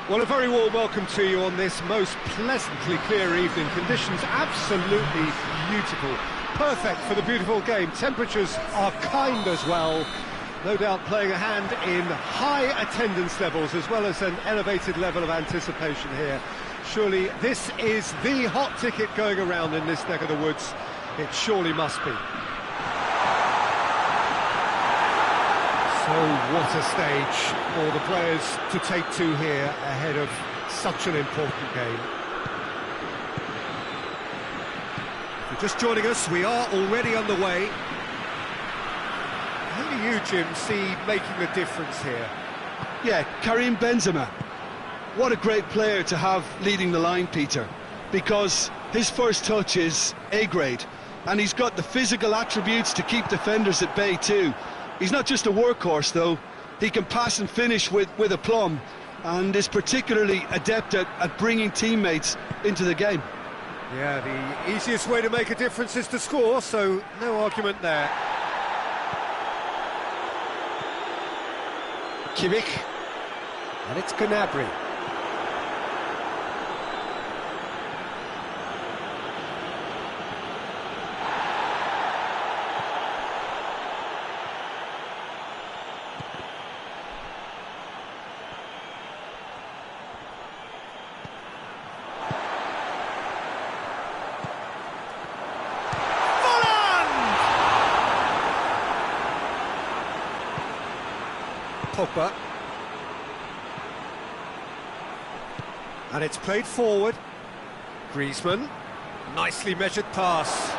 Well, a very warm welcome to you on this most pleasantly clear evening. Conditions absolutely beautiful. Perfect for the beautiful game. Temperatures are kind as well. No doubt playing a hand in high attendance levels as well as an elevated level of anticipation here. Surely this is the hot ticket going around in this neck of the woods. It surely must be. So what a stage for the players to take to here ahead of such an important game. If you're just joining us, we are already underway. Who do you, Jim, see making the difference here? Yeah, Karim Benzema. What a great player to have leading the line, Peter, because his first touch is A-grade, and he's got the physical attributes to keep defenders at bay too. He's not just a workhorse, though. He can pass and finish with aplomb, and is particularly adept at bringing teammates into the game. Yeah, the easiest way to make a difference is to score, so no argument there. Kimmich, and it's Gnabry. Pogba. And it's played forward. Griezmann. Nicely measured pass.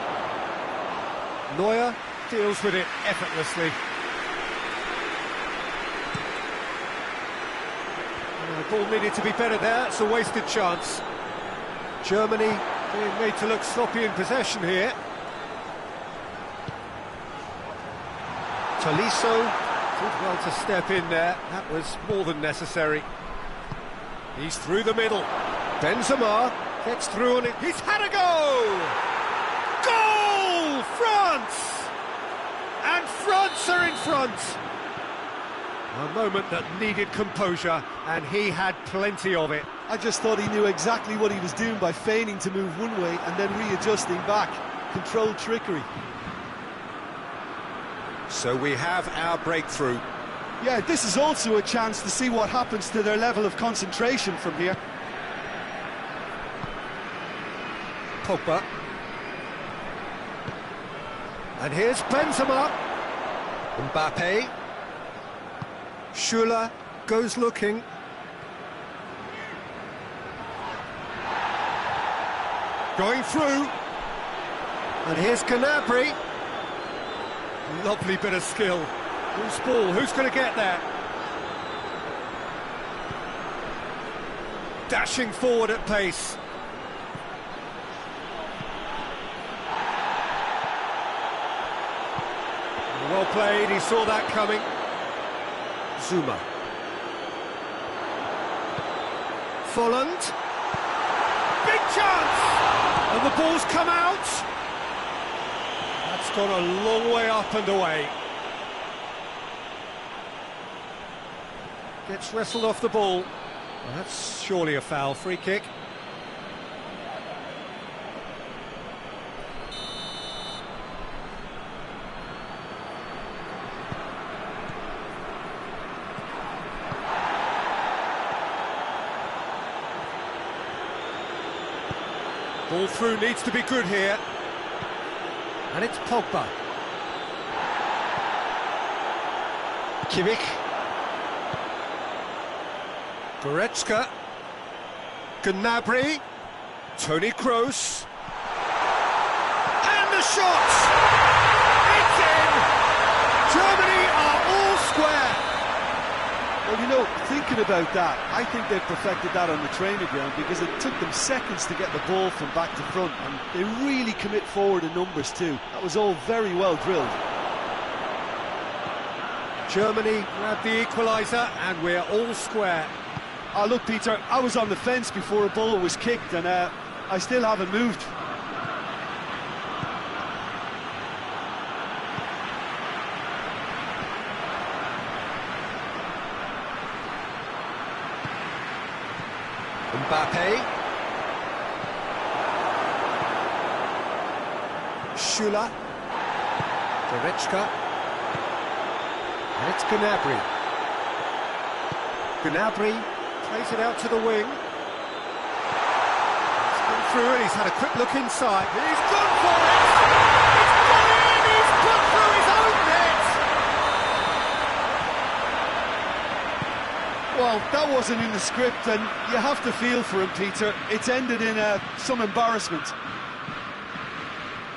Neuer deals with it effortlessly. The ball needed to be better there. It's a wasted chance. Germany being made to look sloppy in possession here. Tolisso. Did well to step in there, that was more than necessary. He's through the middle. Benzema gets through on it. He's had a go! Goal! France! And France are in front! A moment that needed composure, and he had plenty of it. I just thought he knew exactly what he was doing by feigning to move one way and then readjusting back. Controlled trickery. So we have our breakthrough. Yeah, this is also a chance to see what happens to their level of concentration from here. Pogba. And here's Benzema. Mbappe. Schüller goes looking. Going through. And here's Gnabry. Lovely bit of skill. Who's ball? Who's going to get there? Dashing forward at pace. Well played, he saw that coming. Zuma. Folland. Big chance! And the ball's come out. That's gone a long way up and away. Gets wrestled off the ball. Well, that's surely a foul. Free kick. Ball through needs to be good here. And it's Pogba. Kimmich. Goretzka. Gnabry. Toni Kroos. And the shot! It's in! Germany are all square! Well, you know, thinking about that, I think they've perfected that on the training ground because it took them seconds to get the ball from back to front, and they really commit forward in numbers too. That was all very well drilled. Germany grabbed the equaliser, and we're all square. Oh, look, Peter, I was on the fence before a ball was kicked, and I still haven't moved. Mbappe. Schüller. Goretzka. And it's Gnabry. Gnabry plays it out to the wing. He's come through and he's had a quick look inside. He's gone for it! He's gone in! He's put through his own net! Well, that wasn't in the script, and you have to feel for him, Peter. It's ended in some embarrassment.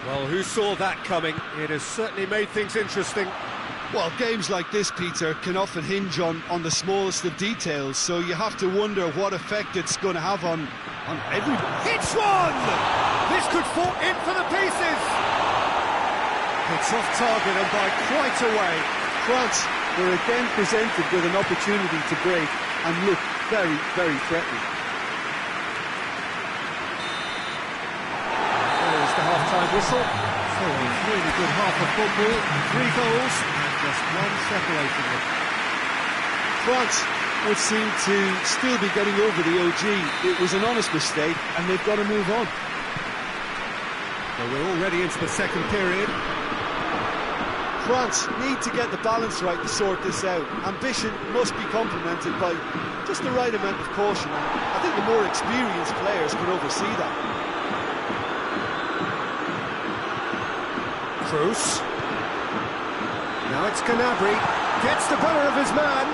Well, who saw that coming? It has certainly made things interesting. Well, games like this, Peter, can often hinge on the smallest of details, so you have to wonder what effect it's going to have on everybody. It's one! This could fall in for the pieces! It's off target and by quite a way. France were again presented with an opportunity to break and look very, very threatening. There's the half-time whistle. So a really good half of football, 3 goals, and just one separating them. France would seem to still be getting over the OG. It was an honest mistake, and they've got to move on. So we're already into the second period. France need to get the balance right to sort this out. Ambition must be complemented by just the right amount of caution. I think the more experienced players can oversee that. Kroos. Now it's Gnabry. Gets the better of his man.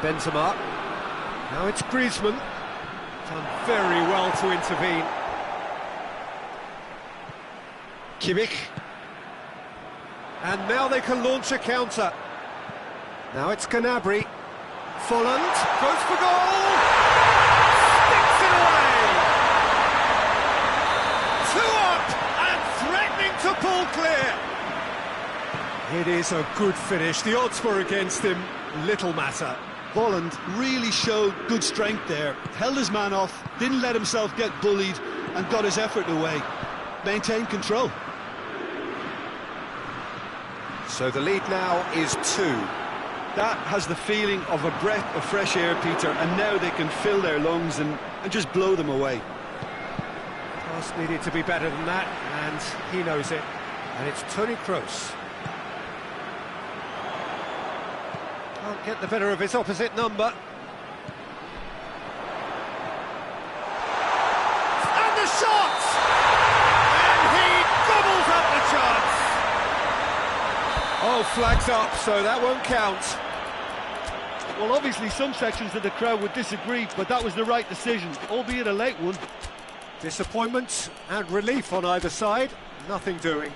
Benzema. Now it's Griezmann. Done very well to intervene. Kimmich. And now they can launch a counter. Now it's Gnabry. Folland goes for goal. Sticks it away. 2 up and threatening to pull clear. It is a good finish. The odds were against him. Little matter. Folland really showed good strength there. Held his man off, didn't let himself get bullied, and got his effort away. Maintained control. So the lead now is 2. That has the feeling of a breath of fresh air, Peter, and now they can fill their lungs and just blow them away. Pass needed to be better than that, and he knows it. And it's Toni Kroos. Can't get the better of his opposite number. And the shot! And he gobbles up the chance! Oh, flags up, so that won't count. Well, obviously some sections of the crowd would disagree, but that was the right decision, albeit a late one. Disappointment and relief on either side, nothing doing.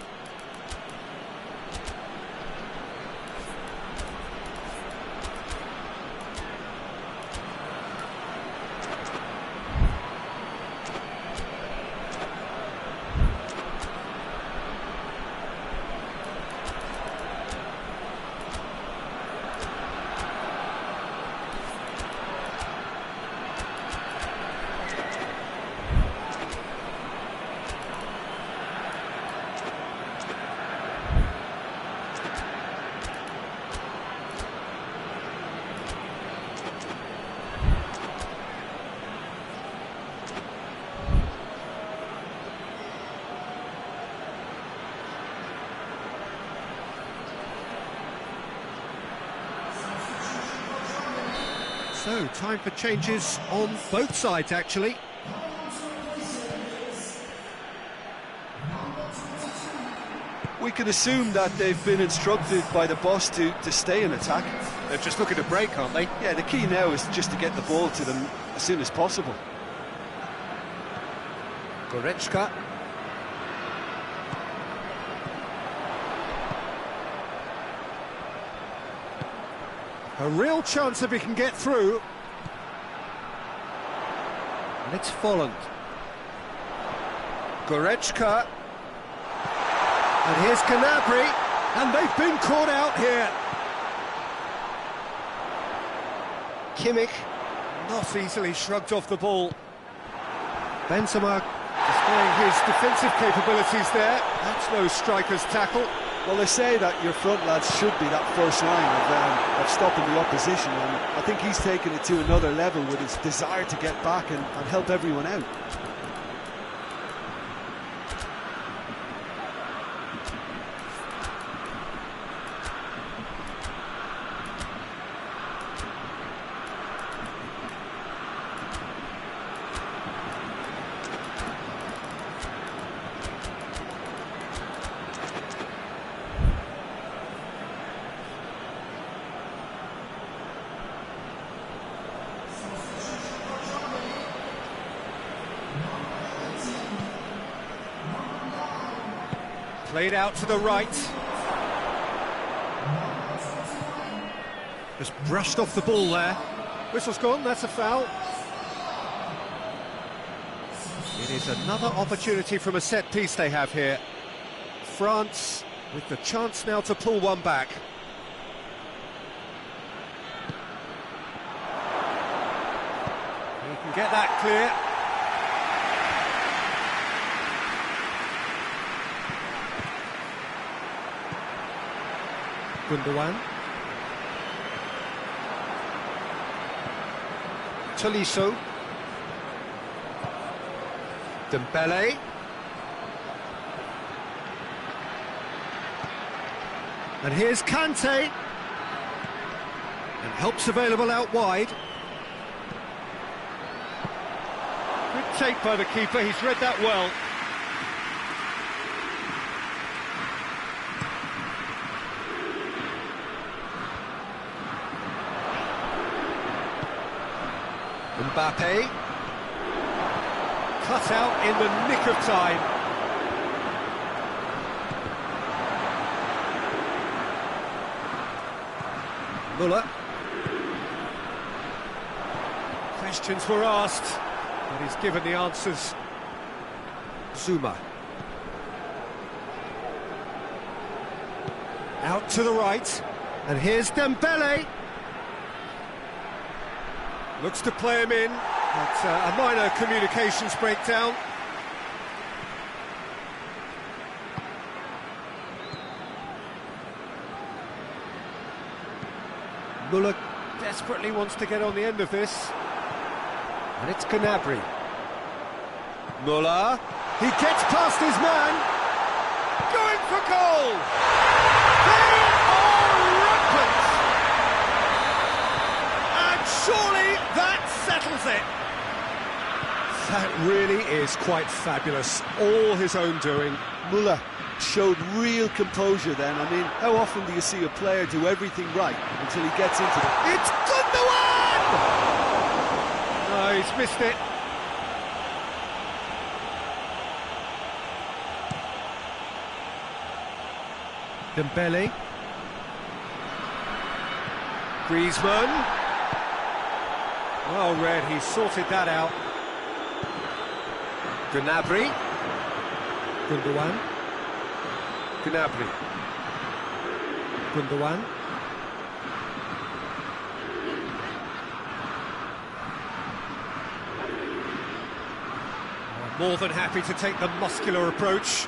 So, time for changes on both sides, actually. We can assume that they've been instructed by the boss to stay in attack. They're just looking to break, aren't they? Yeah, the key now is just to get the ball to them as soon as possible. Goretzka. A real chance if he can get through. And it's Folland. Goretzka. And here's Gnabry. And they've been caught out here. Kimmich, not easily shrugged off the ball. Benzema displaying his defensive capabilities there. That's no striker's tackle. Well, they say that your front lads should be that first line of stopping the opposition, and I think he's taken it to another level with his desire to get back and help everyone out. Played out to the right. Just brushed off the ball there. Whistle's gone, that's a foul. It is another opportunity from a set piece they have here. France with the chance now to pull one back. He can get that clear. Gundogan. Tolisso. Dembele. And here's Kante. And help's available out wide. Good take by the keeper, he's read that well. Mbappe, cut out in the nick of time. Muller. Questions were asked, but he's given the answers. Zuma. Out to the right, and here's Dembele. Looks to play him in, but a minor communications breakdown. Muller desperately wants to get on the end of this. And it's Gnabry. Muller, he gets past his man. Going for goal! They are rampant! And surely that settles it. That really is quite fabulous. All his own doing. Muller showed real composure then. I mean, how often do you see a player do everything right until he gets into it? It's Gundogan! No, he's missed it. Dembele. Griezmann. Well read, he sorted that out. Gnabry. Gundogan. Gnabry. Gundogan. More than happy to take the muscular approach.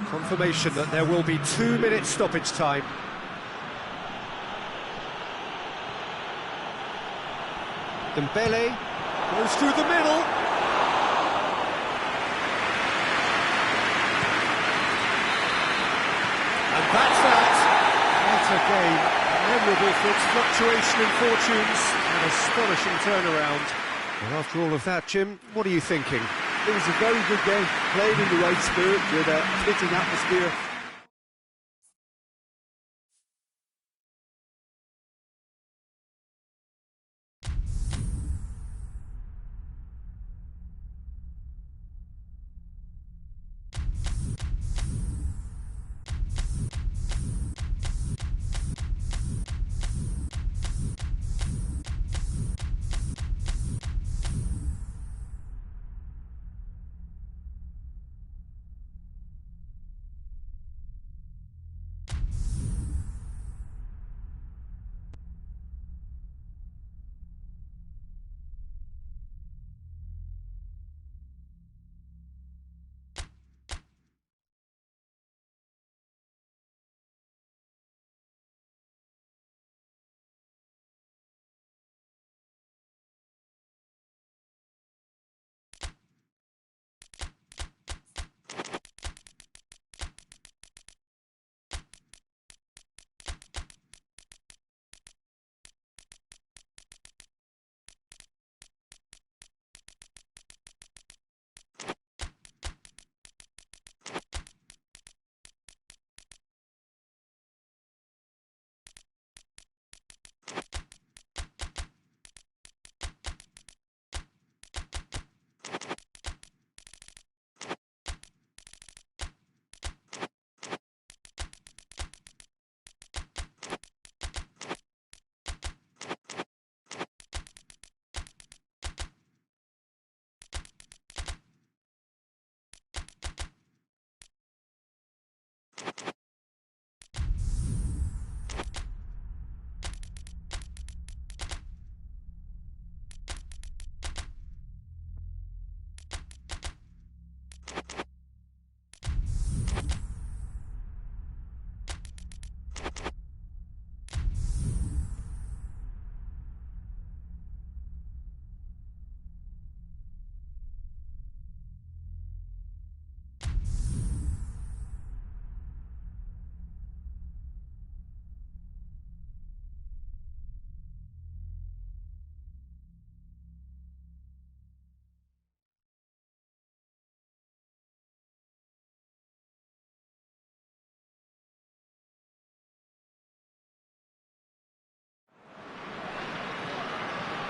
Confirmation that there will be 2 minutes stoppage time. Dembele goes through the middle. And that's that. What a game. Memorable for its fluctuation in fortunes. An astonishing turnaround. And after all of that, Jim, what are you thinking? It was a very good game, played in the right spirit with a fitting atmosphere.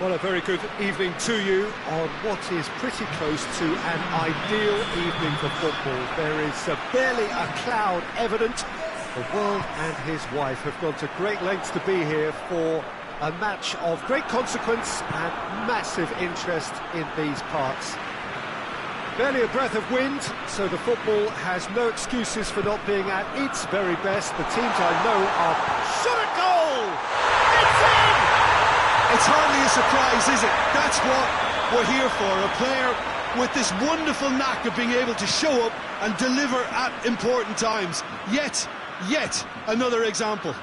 Well, a very good evening to you on what is pretty close to an ideal evening for football. There is barely a cloud evident. The world and his wife have gone to great lengths to be here for a match of great consequence and massive interest in these parts. Barely a breath of wind, so the football has no excuses for not being at its very best. The teams I know are... Shot a goal! It's in! It's hardly a surprise, is it? That's what we're here for, a player with this wonderful knack of being able to show up and deliver at important times. Yet another example.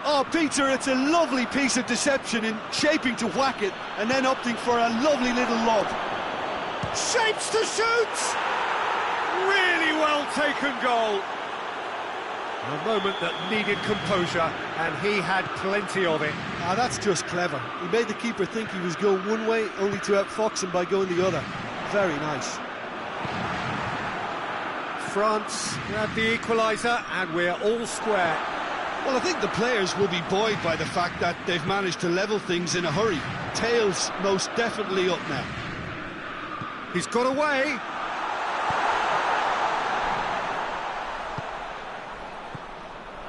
Oh, Peter, it's a lovely piece of deception in shaping to whack it and then opting for a lovely little lob. Shapes to shoot! Really well taken goal. A moment that needed composure, and he had plenty of it. Ah, that's just clever. He made the keeper think he was going one way, only to outfox him by going the other. Very nice. France grab the equaliser, and we're all square. Well, I think the players will be buoyed by the fact that they've managed to level things in a hurry. Tails most definitely up now. He's got away.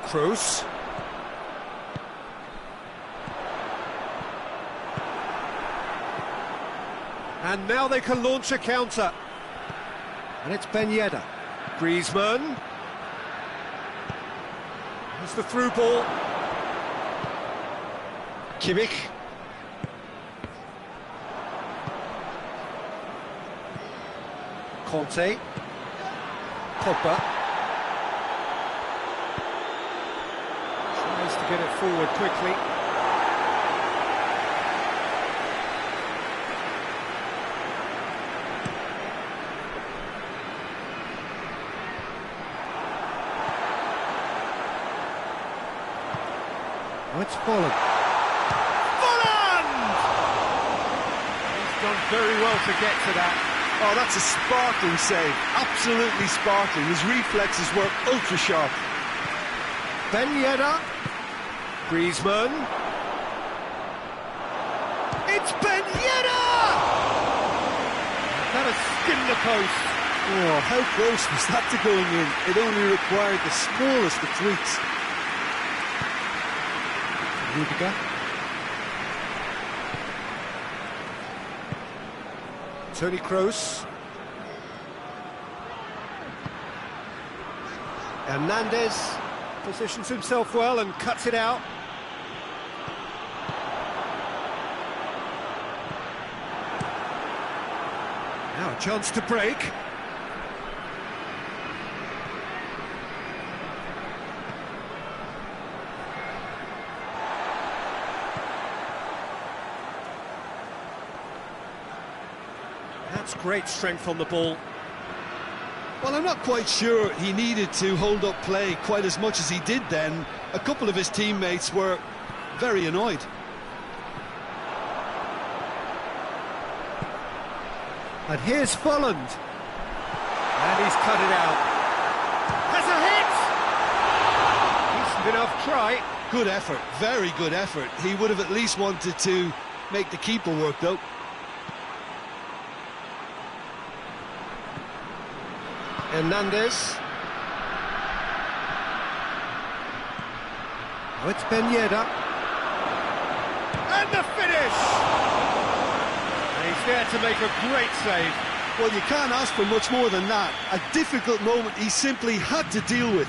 Kroos. And now they can launch a counter. And it's Ben Yedder. Griezmann. There's the through ball. Kimmich. Conte. Pogba. Tries to get it forward quickly. Oh, it's Folland. Folland! He's done very well to get to that. Oh, that's a sparkling save. Absolutely sparkling. His reflexes were ultra sharp. Ben Yedder. Griezmann. It's Ben Yedder! That has skinned the post. Oh, how close was that to going in? It only required the smallest of tweaks. Rudiger. Toni Kroos. Hernandez positions himself well and cuts it out. Now a chance to break. That's great strength on the ball. Well, I'm not quite sure he needed to hold up play quite as much as he did then. A couple of his teammates were very annoyed. And here's Folland. And he's cut it out. Has a hit! Decent enough try. Good effort, very good effort. He would have at least wanted to make the keeper work, though. Hernandez. Oh, it's Ben Yedder. And the finish! And he's there to make a great save. Well, you can't ask for much more than that. A difficult moment he simply had to deal with.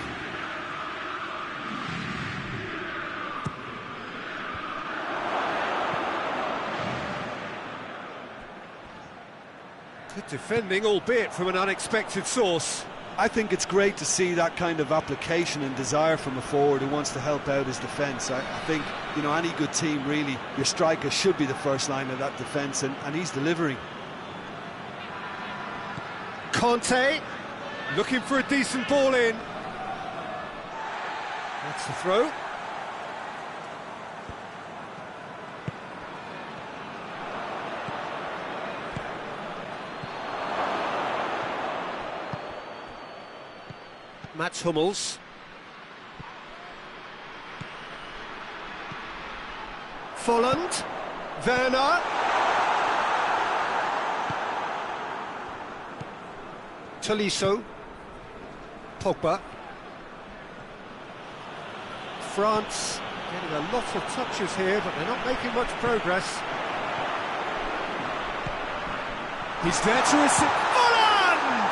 Good defending, albeit from an unexpected source. I think it's great to see that kind of application and desire from a forward who wants to help out his defence. I think, you know, any good team, really, your striker should be the first line of that defence, and he's delivering. Conte, looking for a decent ball in. That's the throw. Mats Hummels. Folland. Werner. Tolisso. Pogba. France getting a lot of touches here, but they're not making much progress. He's there to receive. Holland!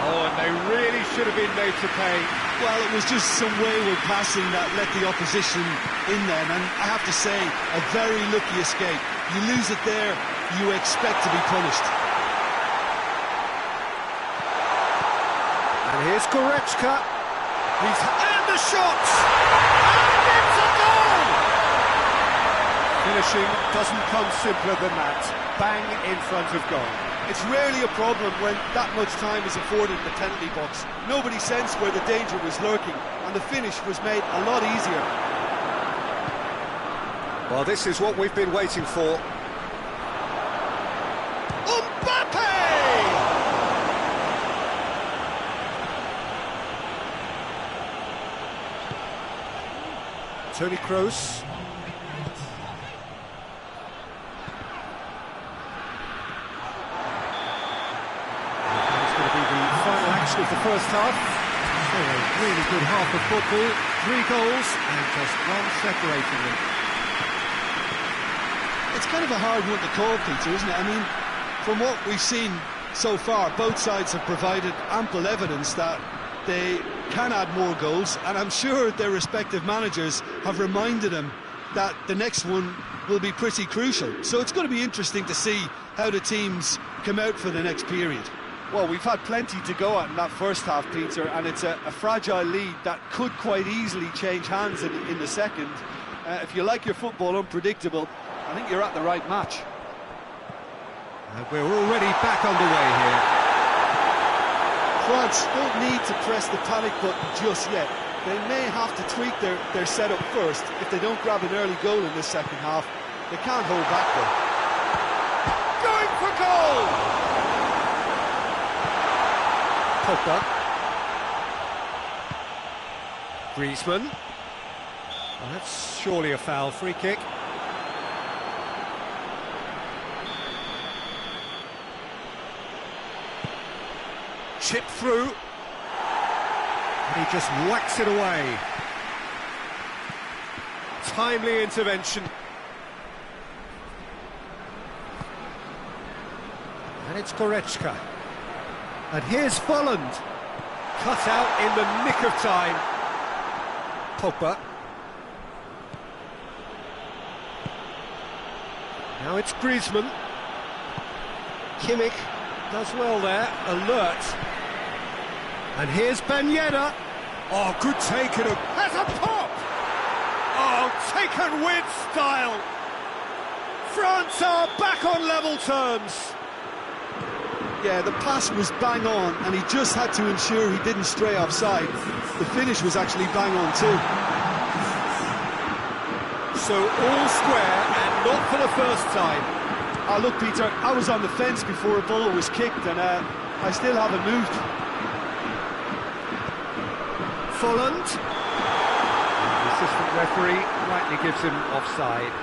Oh, and they really should have been made to pay. Well, it was just some wayward passing that let the opposition in then, and I have to say, a very lucky escape. You lose it there, you expect to be punished. And here's Goretzka. And the shot! And it's a goal! Finishing doesn't come simpler than that. Bang in front of goal. It's rarely a problem when that much time is afforded in the penalty box. Nobody sensed where the danger was lurking, and the finish was made a lot easier. Well, this is what we've been waiting for. Toni Kroos. It's going to be the final action of the first half. So a really good half of football, 3 goals and just one separating them. It's kind of a hard one to call, Peter, isn't it? I mean, from what we've seen so far, both sides have provided ample evidence that they can add more goals, and I'm sure their respective managers have reminded them that the next one will be pretty crucial. So it's going to be interesting to see how the teams come out for the next period. Well, we've had plenty to go at in that first half, Peter, and it's a fragile lead that could quite easily change hands in the second. If you like your football unpredictable, I think you're at the right match. And we're already back underway here. France don't need to press the panic button just yet. They may have to tweak their setup first. If they don't grab an early goal in this second half, they can't hold back though. Going for goal! Pogba. Griezmann. Well, that's surely a foul. Free kick. Chip through, and he just whacks it away. Timely intervention. And it's Goretzka. And here's Holland. Cut out in the nick of time. Pogba. Now it's Griezmann. Kimmich does well there, alert. And here's Ben Yedder. Oh, good take and has a pop! Oh, taken with style. France are back on level terms. Yeah, the pass was bang on, and he just had to ensure he didn't stray offside. The finish was actually bang on too. So all square, and not for the first time. Oh, look, Peter, I was on the fence before a ball was kicked, and I still haven't moved. Holland. The assistant referee rightly gives him offside.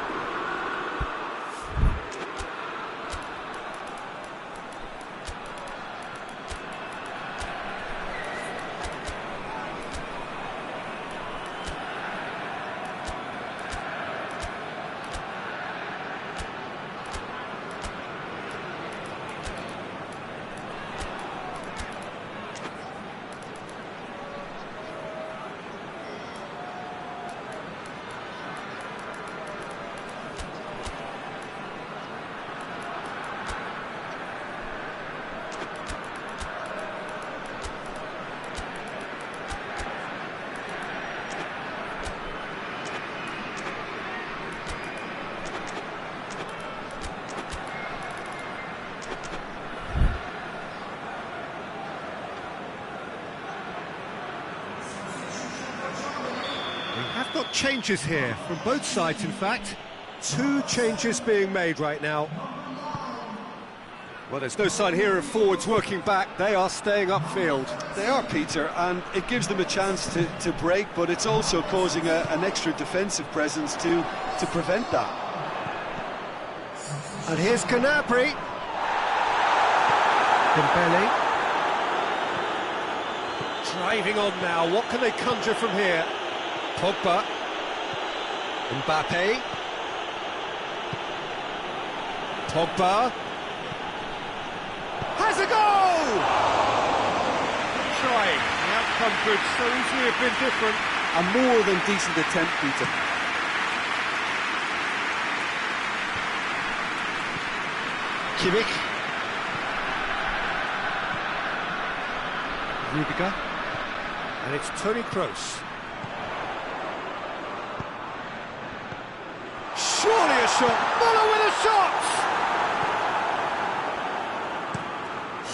Have got changes here from both sides, in fact. 2 changes being made right now. Well, there's no sign here of forwards working back. They are staying upfield. They are, Peter, and it gives them a chance to break, but it's also causing an extra defensive presence to prevent that. And here's Gnabry. Dembele. Driving on now. What can they conjure from here? Pogba. Mbappe. Pogba. Has a goal! Trying. The outcome could so easily have been different. A more than decent attempt, Peter. Kimmich. Rudiger. And it's Toni Kroos. Surely a shot! Muller with a shot!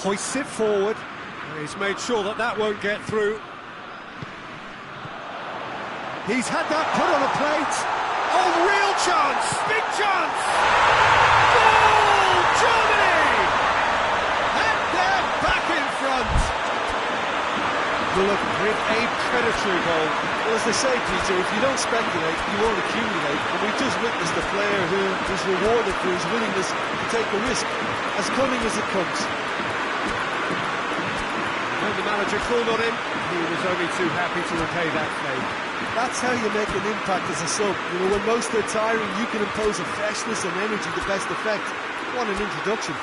Hoists it forward. He's made sure that that won't get through. He's had that put on a plate. Oh, real chance! Big chance! Goal! Germany! And they're back in front. Muller with a predatory goal. Well, as they say, Peter, if you don't speculate, you won't accumulate. And we've just witnessed a player who was rewarded for his willingness to take a risk, as cunning as it comes. When the manager called on him, he was only too happy to repay that favour. That's how you make an impact as a sub. You know, when most are tiring, you can impose a freshness and energy to best effect. What an introduction.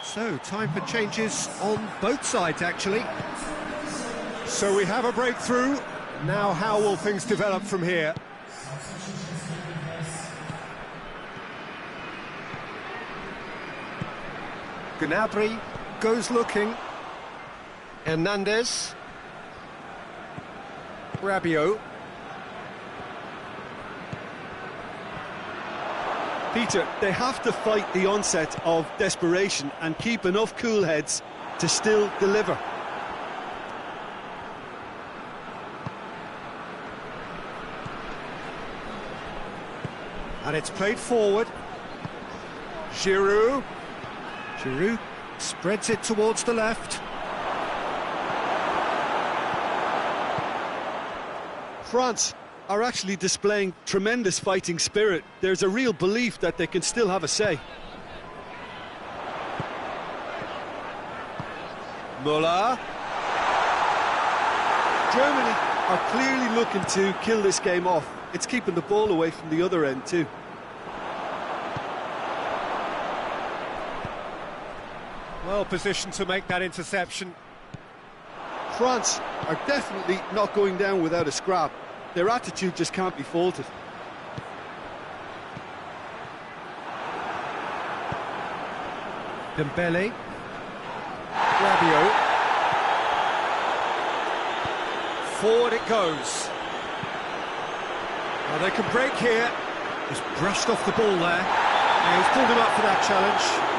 So, time for changes on both sides, actually. So we have a breakthrough. Now, how will things develop from here? Gnabry goes looking. Hernandez. Rabiot. Peter, they have to fight the onset of desperation and keep enough cool heads to still deliver. And it's played forward. Giroud. Giroud spreads it towards the left. France are actually displaying tremendous fighting spirit. There's a real belief that they can still have a say. Muller. Germany are clearly looking to kill this game off. It's keeping the ball away from the other end too. Well positioned to make that interception. France are definitely not going down without a scrap. Their attitude just can't be faulted. Dembele. Rabiot. Forward it goes. Well, they can break here. He's brushed off the ball there. And he's pulled him up for that challenge.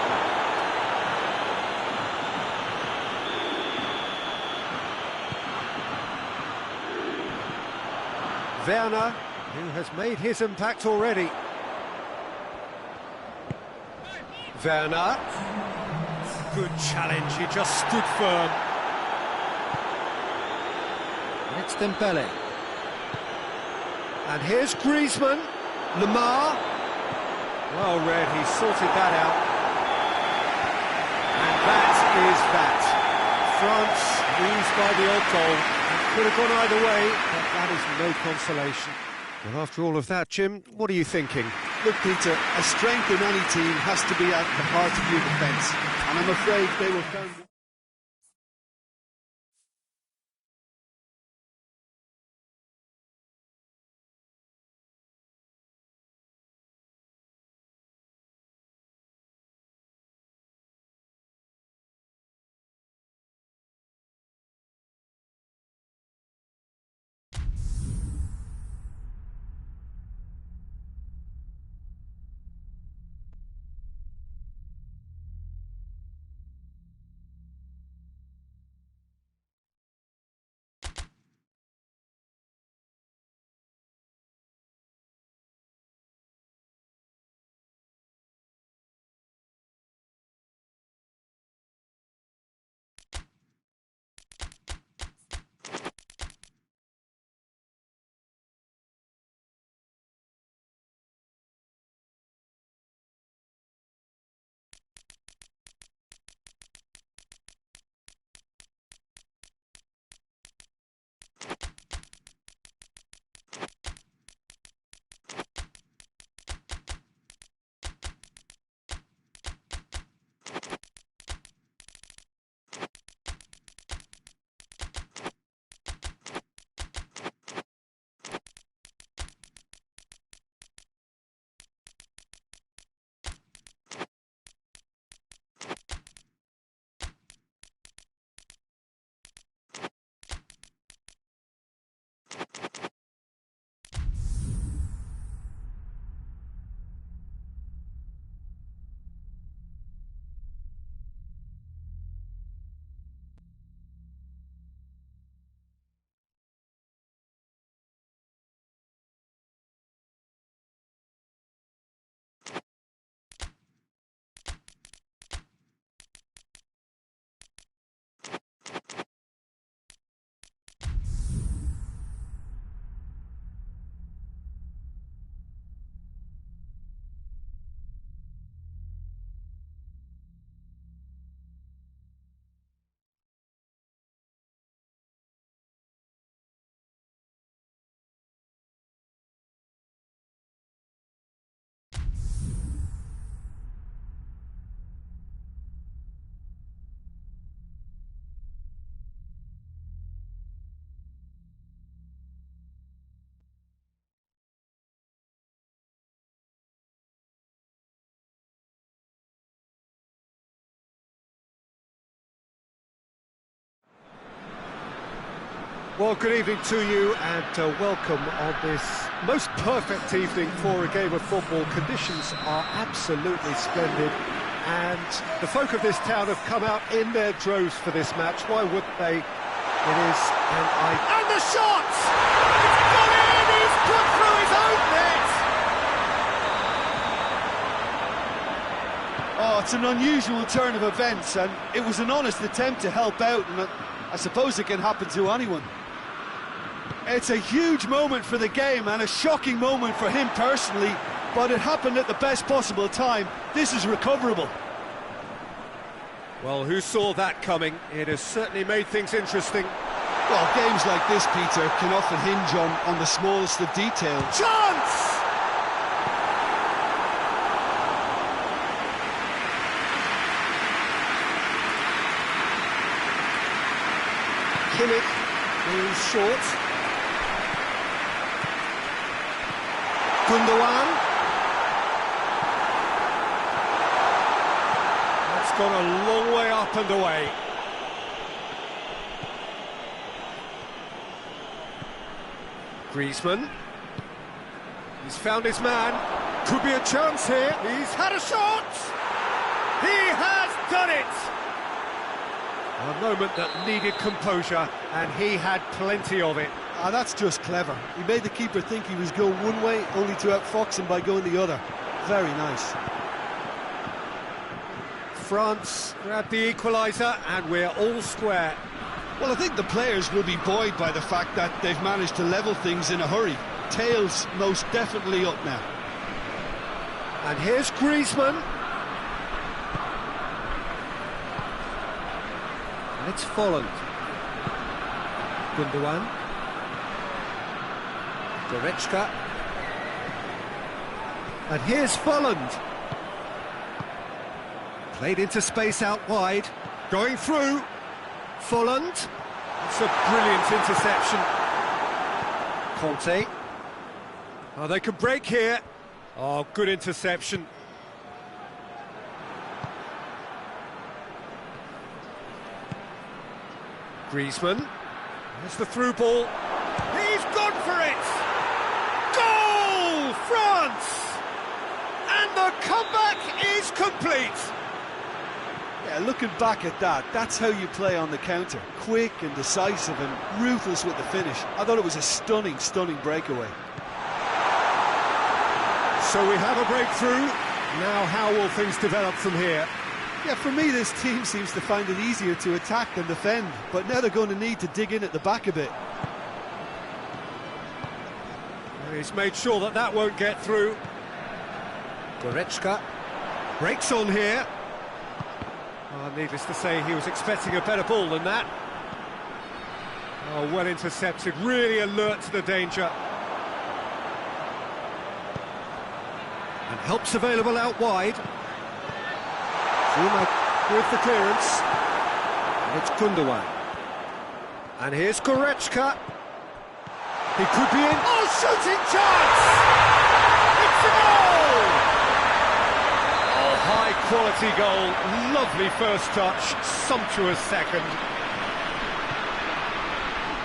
Werner, who has made his impact already. Werner. Good challenge, he just stood firm. It's Dembele. And here's Griezmann. Lemar. Well read, he sorted that out. And that is that. France lose by the odd goal. It could have gone either way, but that is no consolation. Well, after all of that, Jim, what are you thinking? Look, Peter, a strength in any team has to be at the heart of your defence, and I'm afraid they were found... Well, good evening to you and welcome on this most perfect evening for a game of football. Conditions are absolutely splendid and the folk of this town have come out in their droves for this match. Why wouldn't they? It is And the shot! It's gone in! He's put through his own net! Oh, it's an unusual turn of events, and it was an honest attempt to help out, and I suppose it can happen to anyone. It's a huge moment for the game and a shocking moment for him personally, but it happened at the best possible time. This is recoverable. Well, who saw that coming? It has certainly made things interesting. Well, games like this, Peter, can often hinge on the smallest of details. Chance! Kimmich is short. Gundogan. That's gone a long way up and away. Griezmann. He's found his man. Could be a chance here. He's had a shot. He has done it. A moment that needed composure, and he had plenty of it. That's just clever. He made the keeper think he was going one way, only to outfox him by going the other. Very nice. France grabbed the equaliser, and we're all square. Well, I think the players will be buoyed by the fact that they've managed to level things in a hurry. Tails most definitely up now. And here's Griezmann. And it's Folland. Gundogan. Goretzka. And here's Folland. Played into space out wide. Going through. Folland. It's a brilliant interception. Conte. Oh, they could break here. Oh, good interception. Griezmann. There's the through ball. He's gone for it! Goal! France! And the comeback is complete! Yeah, looking back at that, that's how you play on the counter. Quick and decisive and ruthless with the finish. I thought it was a stunning, stunning breakaway. So we have a breakthrough. Now how will things develop from here? Yeah, for me this team seems to find it easier to attack than defend, but now they're going to need to dig in at the back a bit. He's made sure that that won't get through. Goretzka breaks on here. Needless to say, he was expecting a better ball than that. Oh, well intercepted, really alert to the danger. And help's available out wide. Zuma with the clearance. And it's Gundogan. And here's Goretzka. He could be in. Oh, shooting chance! It's a goal! Oh, high-quality goal. Lovely first touch, sumptuous second.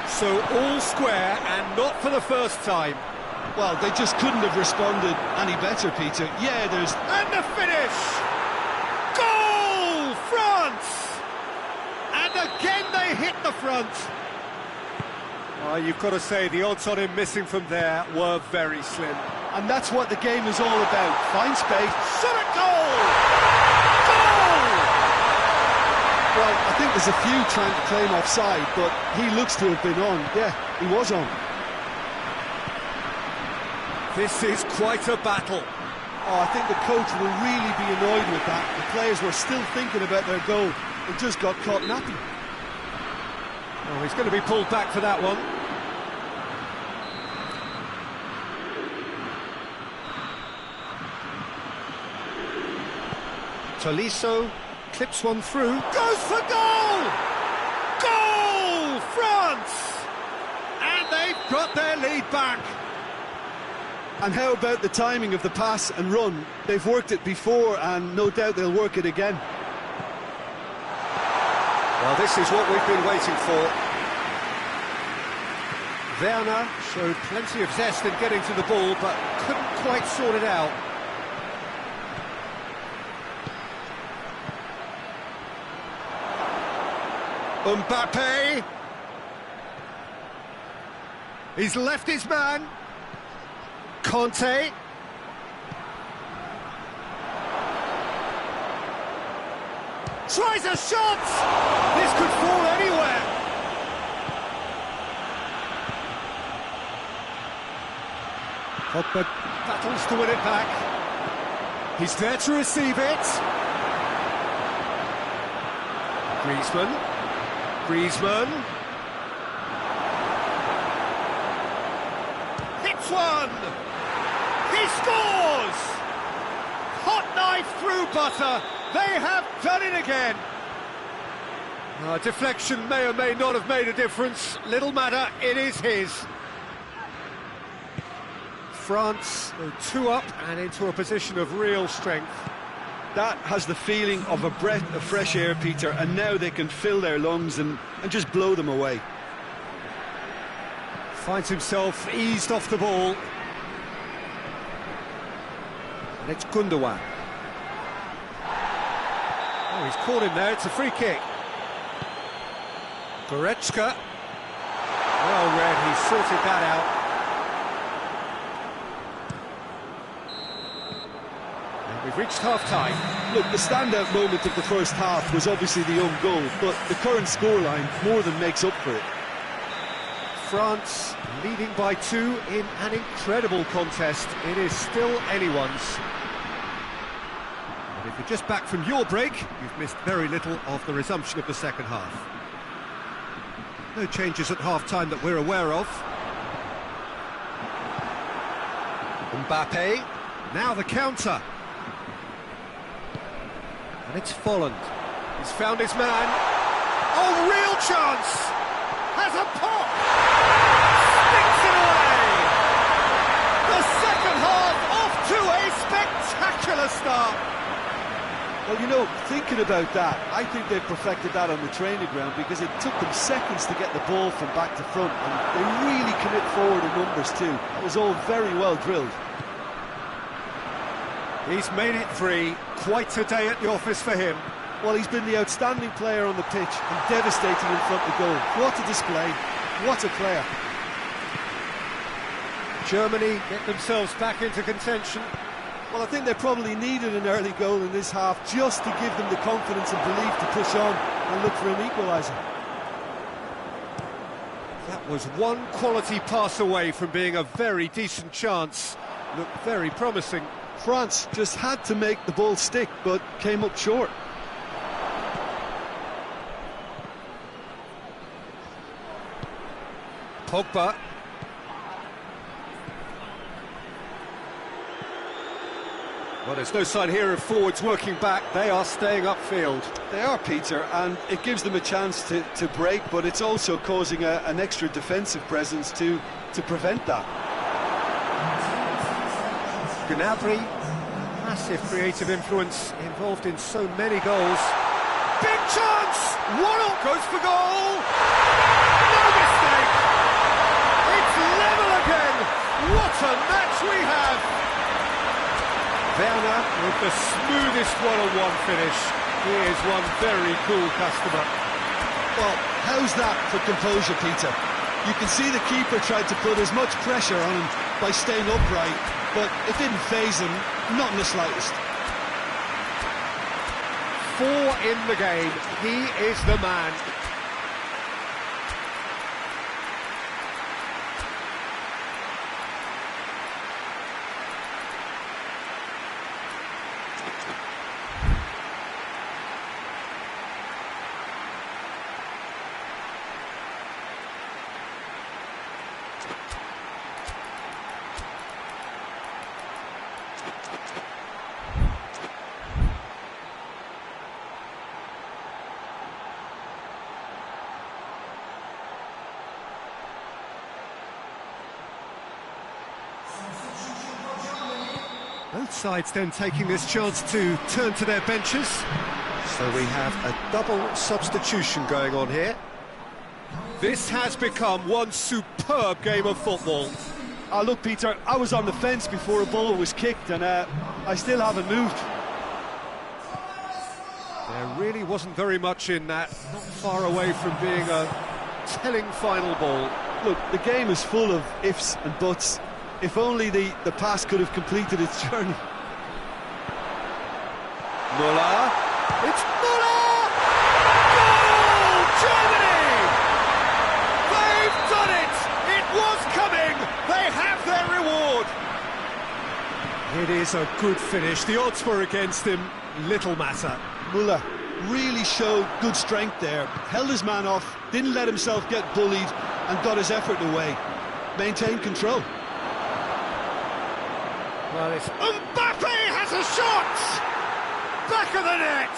So all square, and not for the first time. Well, they just couldn't have responded any better, Peter. Yeah, there's... And the finish! Goal! France! And again they hit the front. Oh, you've got to say, the odds on him missing from there were very slim. And that's what the game is all about. Find space. Shot at goal! Goal! Well, I think there's a few trying to claim offside, but he looks to have been on. Yeah, he was on. This is quite a battle. Oh, I think the coach will really be annoyed with that. The players were still thinking about their goal. They just got caught napping. Oh, he's going to be pulled back for that one. Tolisso clips one through. Goes for goal! Goal! France! And they've got their lead back. And how about the timing of the pass and run? They've worked it before, and no doubt they'll work it again. Well, this is what we've been waiting for. Werner showed plenty of zest in getting to the ball, but couldn't quite sort it out. Mbappe! He's left his man. Conte. Tries a shot! This could fall anywhere. Pogba battles to win it back. He's there to receive it. Griezmann. Hits one! He scores! Hot knife through butter. They have done it again. Deflection may or may not have made a difference. Little matter, it is his. France go 2 up and into a position of real strength. That has the feeling of a breath of fresh air, Peter, and now they can fill their lungs and just blow them away. Finds himself eased off the ball. And it's Gundogan. Oh, he's caught him there, it's a free kick. Goretzka. Well read, he sorted that out. We've reached half-time. Look, the standout moment of the first half was obviously the own goal, but the current scoreline more than makes up for it. France leading by 2 in an incredible contest. It is still anyone's. And if you're just back from your break, you've missed very little of the resumption of the second half. No changes at half-time that we're aware of. Mbappe. Now the counter. And it's Folland. He's found his man. Oh, real chance! Has a pop! Sticks it away! The second half off to a spectacular start! Well, you know, thinking about that, I think they've perfected that on the training ground because it took them seconds to get the ball from back to front, and they really commit forward in numbers too. That was all very well drilled. He's made it 3. Quite a day at the office for him. Well, he's been the outstanding player on the pitch and devastating in front of goal. What a display. What a player. Germany get themselves back into contention. Well, I think they probably needed an early goal in this half just to give them the confidence and belief to push on and look for an equaliser. That was one quality pass away from being a very decent chance. Looked very promising. France just had to make the ball stick, but came up short. Pogba. Well, there's no sign here of forwards working back. They are staying upfield. They are, Peter, and it gives them a chance to break, but it's also causing an extra defensive presence to prevent that. Gnabry, massive creative influence, involved in so many goals. Big chance! Waddle goes for goal! No mistake! It's level again! What a match we have! Werner with the smoothest one-on-one finish. He is one very cool customer. Well, how's that for composure, Peter? You can see the keeper tried to put as much pressure on him by staying upright, but it didn't faze him, not in the slightest. 4 in the game, he is the man. Both sides then taking this chance to turn to their benches. So we have a double substitution going on here. This has become one superb game of football. Look, Peter, I was on the fence before a ball was kicked, and I still haven't moved. There really wasn't very much in that, not far away from being a telling final ball. Look, the game is full of ifs and buts. If only the pass could have completed its journey. Müller, it's Müller! Goal! Germany! They've done it! It was coming! They have their reward! It is a good finish. The odds were against him, little matter. Müller really showed good strength there, held his man off, didn't let himself get bullied, and got his effort away. Maintained control. Well, it's Mbappe has a shot! Back of the net!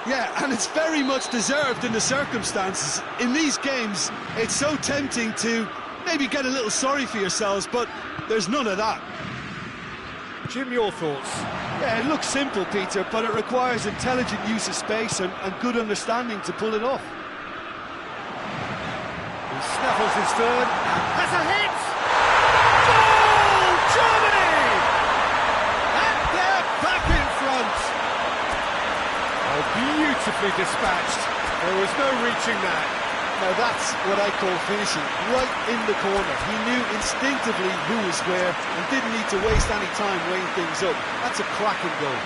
Yeah, and it's very much deserved in the circumstances. In these games, it's so tempting to maybe get a little sorry for yourselves, but there's none of that. Jim, your thoughts? Yeah, it looks simple, Peter, but it requires intelligent use of space and good understanding to pull it off. He snaffles his third, has a hit! Goal! Germany! And they're back in front! Oh, beautifully dispatched. There was no reaching that. Now that's what I call finishing, right in the corner. He knew instinctively who was where and didn't need to waste any time weighing things up. That's a cracking goal.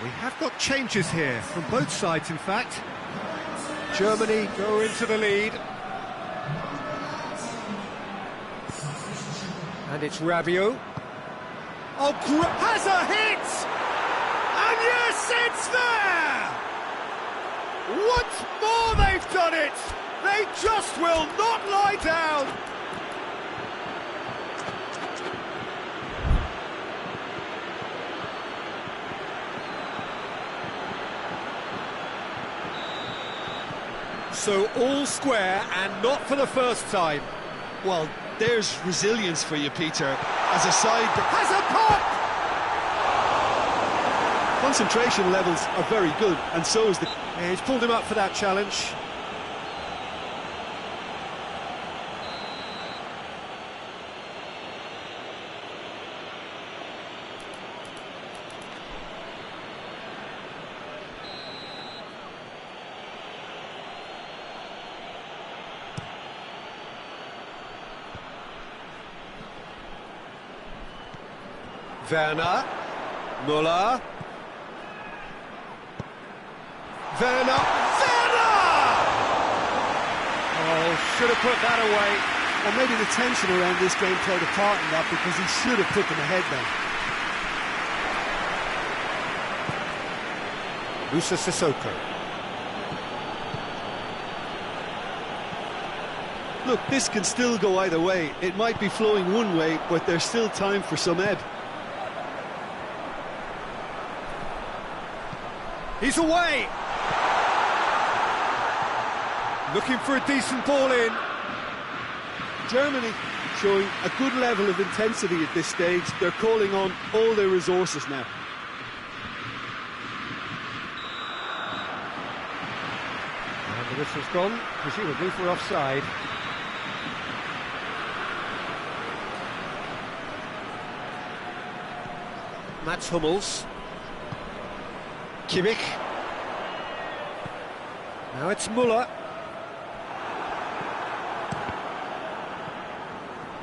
We have got changes here, from both sides in fact. Germany go into the lead. And it's Rabiot. Oh, has a hit! And yes, it's there! Once more they've done it! They just will not lie down! So all square, and not for the first time. Well, there's resilience for you, Peter, as a side that Has a pop! concentration levels are very good, and so is the... Yeah, he's pulled him up for that challenge. Werner, Müller, Werner, oh, should have put that away. Well, maybe the tension around this game played a part in that, because he should have put them ahead then. Musa Sissoko. Look, this can still go either way. It might be flowing one way, but there's still time for some ebb. He's away! Looking for a decent ball in. Germany showing a good level of intensity at this stage. They're calling on all their resources now. And the whistle's gone, presumably for offside. Mats Hummels. Kimmich. Now it's Müller.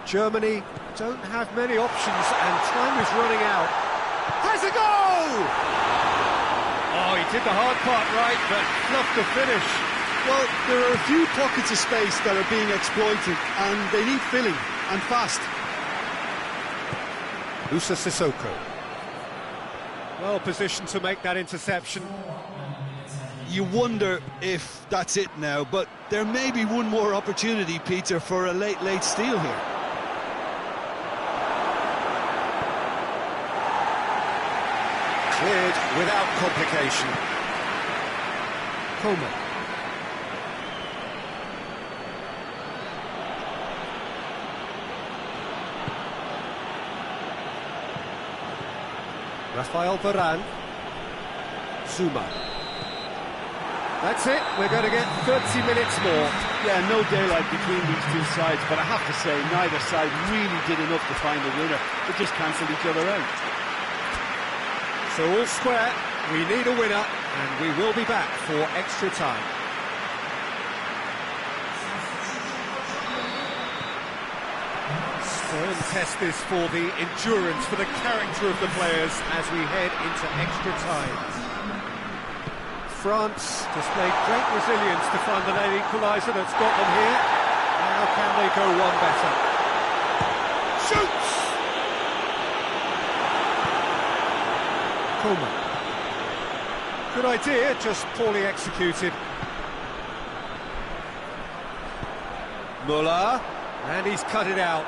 Germany don't have many options and time is running out. Has a goal! Oh, he did the hard part right, but fluffed the finish. Well, there are a few pockets of space that are being exploited, and they need filling, and fast. Musa Sissoko. Well positioned to make that interception. You wonder if that's it now, but there may be one more opportunity, Peter, for a late steal here. Cleared without complication. Coleman. Rafael Varane. Zuma. That's it, we're going to get 30 minutes more. Yeah, no daylight between these two sides, but I have to say, neither side really did enough to find the winner. They just cancelled each other out. So all square, we need a winner, and we will be back for extra time. Stern test this for the endurance, for the character of the players as we head into extra time. France displayed great resilience to find the late equaliser that's got them here. Now can they go one better? Shoots! Coleman. Good idea, just poorly executed. Muller, and he's cut it out.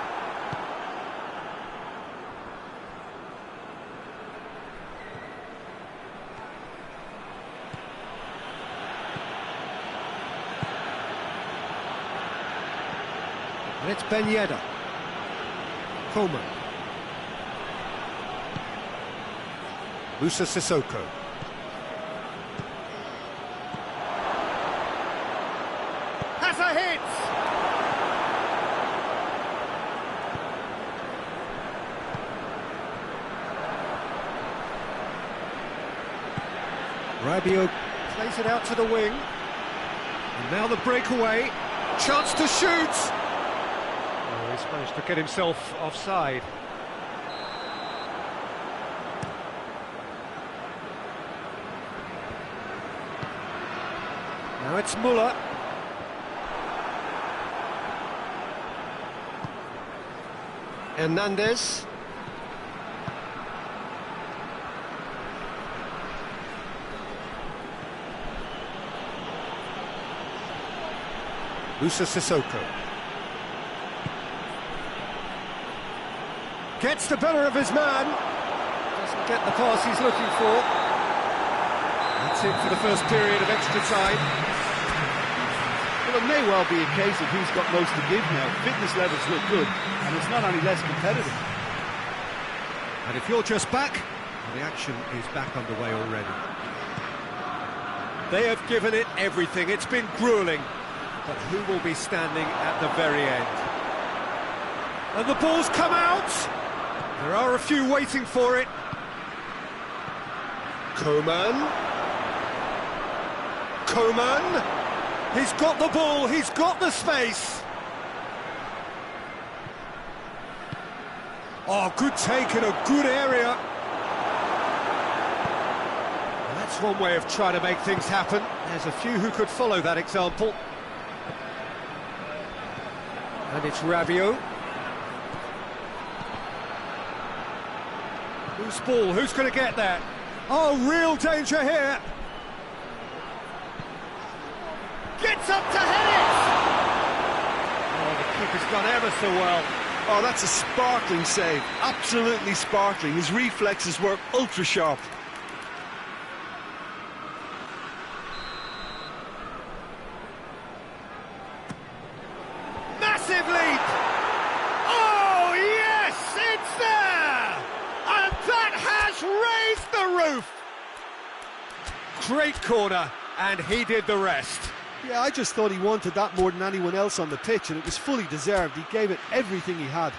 And it's Ben Yedder. Coleman. Musa Sissoko. Has a hit! Rabiot plays it out to the wing. And now the breakaway. Chance to shoot! Oh, he's managed to get himself offside. Now it's Muller. Hernandez. Musa Sissoko. Gets the better of his man. Doesn't get the pass he's looking for. That's it for the first period of extra time. Well, it may well be a case of who's got most to give now. Fitness levels look good, and it's not any less competitive. And if you're just back, well, the action is back underway already. They have given it everything. It's been gruelling. But who will be standing at the very end? And the ball's come out! There are a few waiting for it. Coman. Coman. He's got the ball, he's got the space. Oh, good take in a good area. Well, that's one way of trying to make things happen. There's a few who could follow that example. And it's Rabiot. Who's ball? Who's going to get that? Oh, real danger here. Gets up to head it! Oh, the keeper's done ever so well. Oh, that's a sparkling save. Absolutely sparkling. His reflexes were ultra sharp. Massive leap! Oh, yes, it's there! And that has raised the roof! Great corner, and he did the rest. Yeah, I just thought he wanted that more than anyone else on the pitch, and it was fully deserved. He gave it everything he had.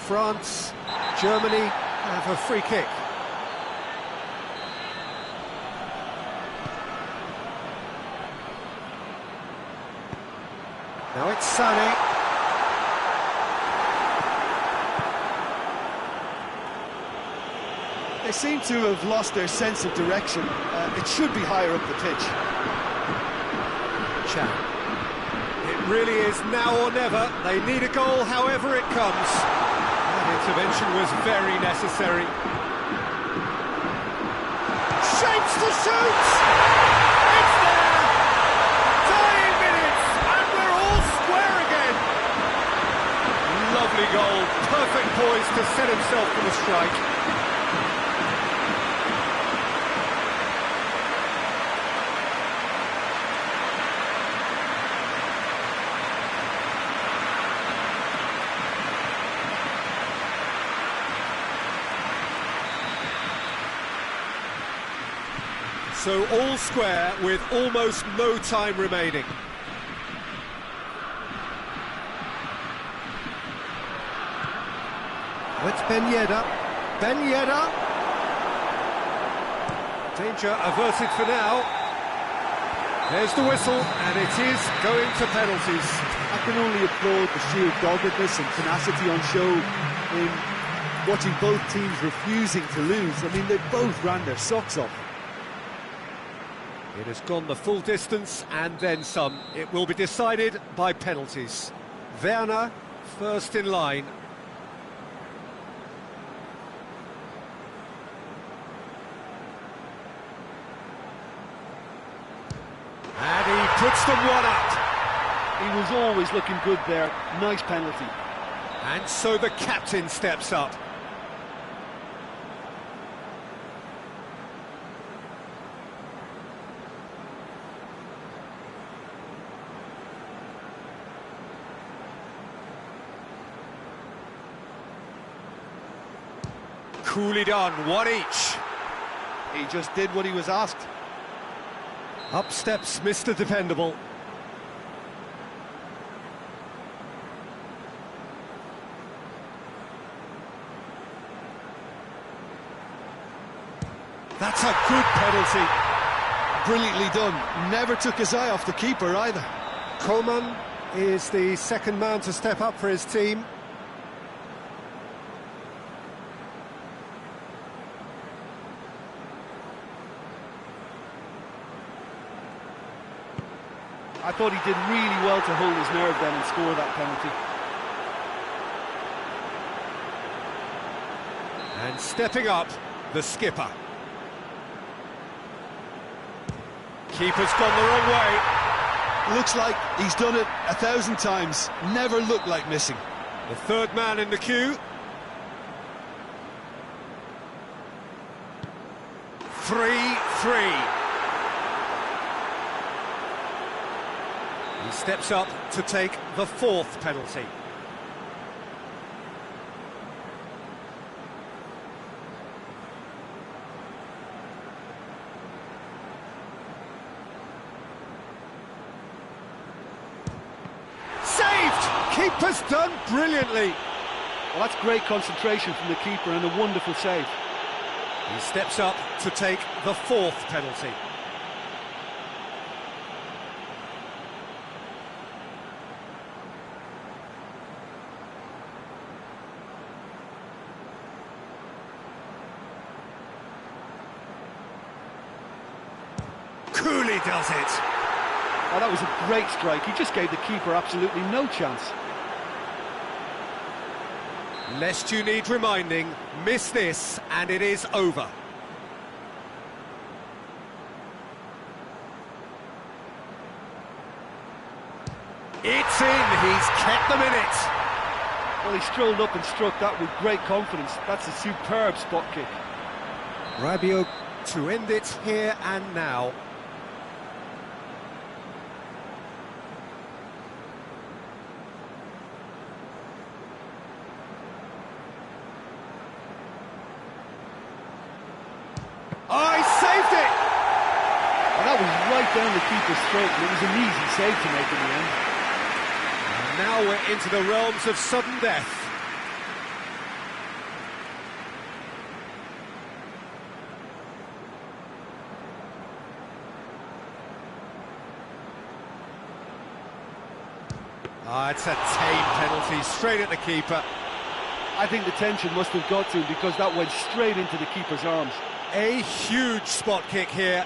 France, Germany have a free kick. Now it's Sané. They seem to have lost their sense of direction. It should be higher up the pitch. Chan. It really is now or never. They need a goal however it comes. That intervention was very necessary. Shapes to shoot! It's there! Dying minutes, and we're all square again! Lovely goal, perfect poise to set himself for the strike. So all square with almost no time remaining. It's Ben Yedder. Ben Yedder. Danger averted for now. There's the whistle, and it is going to penalties. I can only applaud the sheer doggedness and tenacity on show in watching both teams refusing to lose. I mean, they both ran their socks off. It has gone the full distance and then some. It will be decided by penalties. Werner, first in line. And he puts them one up. He was always looking good there. Nice penalty. And so the captain steps up. Coolly done, one each. He just did what he was asked. Up steps Mr. Dependable. That's a good penalty. Brilliantly done. Never took his eye off the keeper either. Coleman is the second man to step up for his team. I thought he did really well to hold his nerve then and score that penalty. And stepping up, the skipper. Keeper's gone the wrong way. Looks like he's done it 1,000 times. Never looked like missing. The third man in the queue. 3-3. He steps up to take the fourth penalty. Saved! Keeper's done brilliantly. Well, that's great concentration from the keeper and a wonderful save. He steps up to take the fourth penalty. Coolly does it. Oh, that was a great strike. He just gave the keeper absolutely no chance. Lest you need reminding, miss this and it is over. It's in, he's kept them in it. Well, he strolled up and struck that with great confidence. That's a superb spot kick. Rabiot to end it here and now. Oh, he saved it! Well, that was right down the keeper's throat, and it was an easy save to make in the end. And now we're into the realms of sudden death. Ah, it's a tame penalty, straight at the keeper. I think the tension must have got to him because that went straight into the keeper's arms. A huge spot kick here.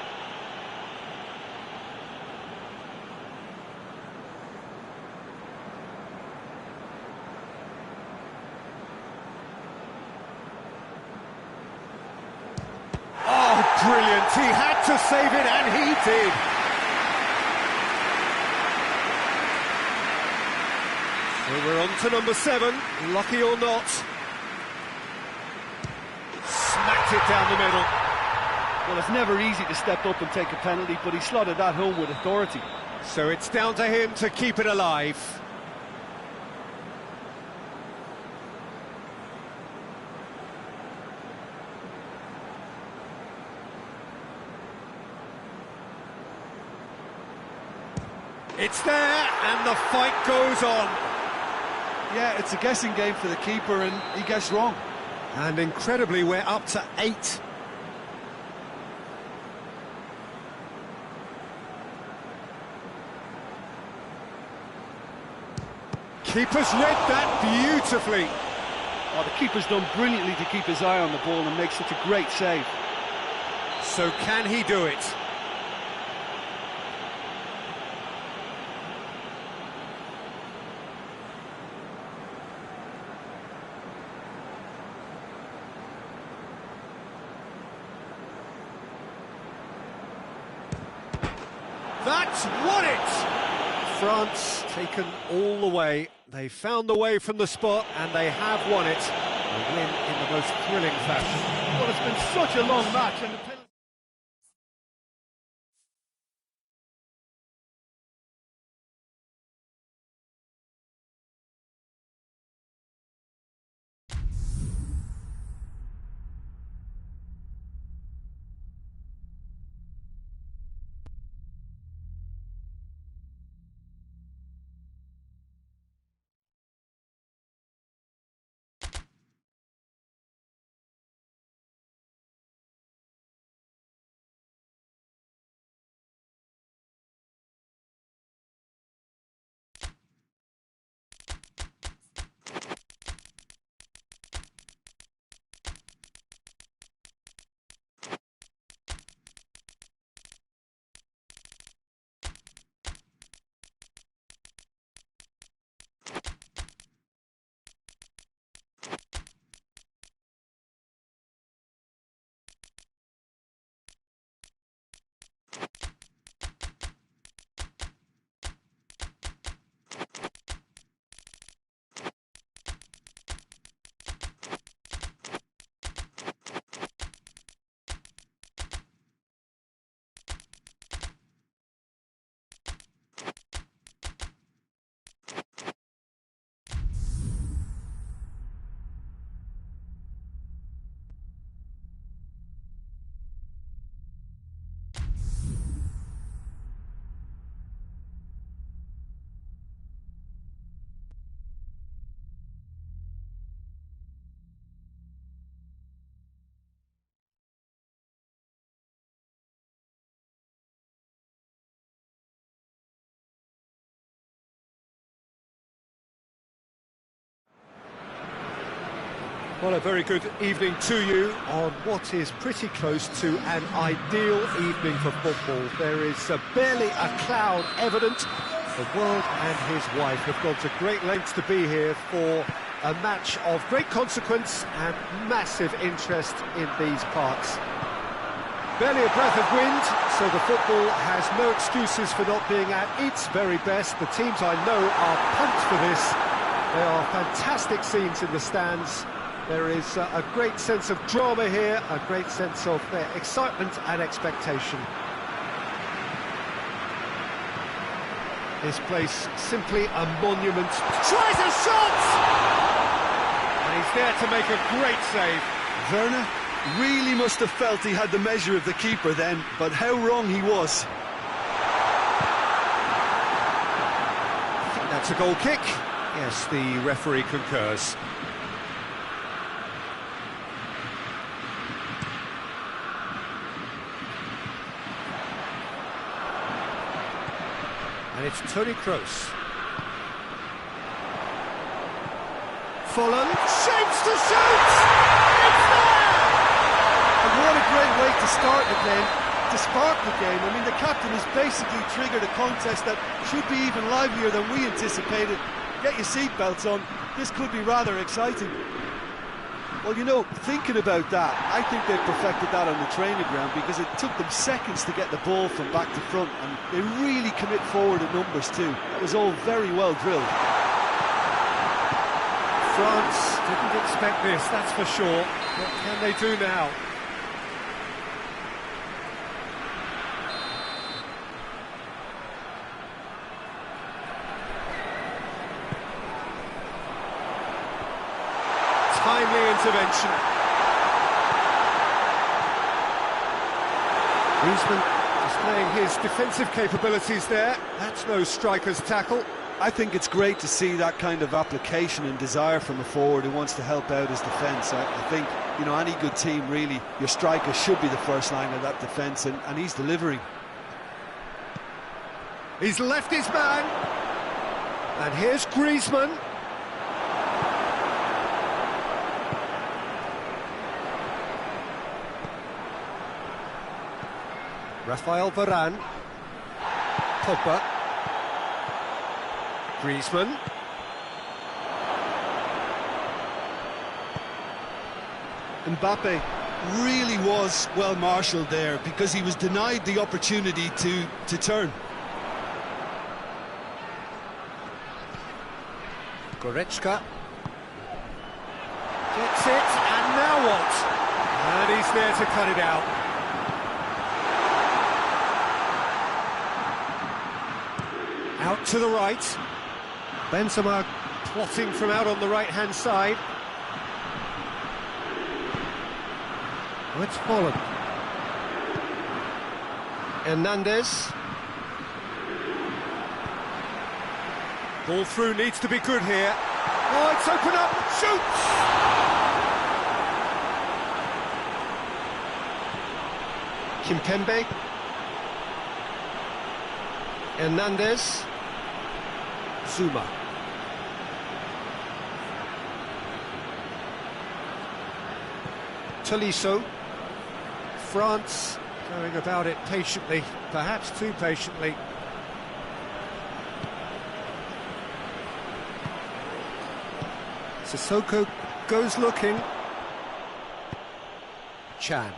Oh, brilliant. He had to save it, and he did. So we're on to number 7, lucky or not. Smacked it down the middle. Well, it's never easy to step up and take a penalty, but he slotted that home with authority. So it's down to him to keep it alive. It's there, and the fight goes on. Yeah, it's a guessing game for the keeper, and he gets wrong. And incredibly, we're up to 8. Keeper's read that beautifully. Oh, the keeper's done brilliantly to keep his eye on the ball and make such a great save. So can he do it? That's won it! France taken all the way. They found the way from the spot and they have won it. A win in the most thrilling fashion. Well, it's been such a long match and the penalty... Well, a very good evening to you on what is pretty close to an ideal evening for football. There is barely a cloud evident. The world and his wife have gone to great lengths to be here for a match of great consequence and massive interest in these parts. Barely a breath of wind, so the football has no excuses for not being at its very best. The teams I know are pumped for this. There are fantastic scenes in the stands. There is a great sense of drama here, a great sense of excitement and expectation. This place simply a monument. Tries a shot! And he's there to make a great save. Werner really must have felt he had the measure of the keeper then, but how wrong he was. I think that's a goal kick. Yes, the referee concurs. And it's Toni Kroos. Fulham shapes to shoot! It's there! And what a great way to start the game, to spark the game. I mean, the captain has basically triggered a contest that should be even livelier than we anticipated. Get your seatbelts on, this could be rather exciting. Well, you know, thinking about that, I think they've perfected that on the training ground, because it took them seconds to get the ball from back to front, and they really commit forward in numbers too. That was all very well drilled. France didn't expect this, that's for sure. What can they do now? Timely intervention. Griezmann displaying his defensive capabilities there. That's no striker's tackle. I think it's great to see that kind of application and desire from a forward who wants to help out his defence. I think, you know, any good team, really, your striker should be the first line of that defence, and he's delivering. He's left his man. And here's Griezmann. Rafael Varane. Pogba. Griezmann. Mbappe really was well marshalled there, because he was denied the opportunity to turn. Goretzka. Gets it, and now what? And he's there to cut it out. Out to the right. Benzema plotting from out on the right-hand side. Oh, it's Holland. Hernandez. Ball through needs to be good here. Oh, it's open up. Shoots! Kimpembe. Hernandez. Zuma. Tolisso. France going about it patiently, perhaps too patiently. Sissoko goes looking. Chan.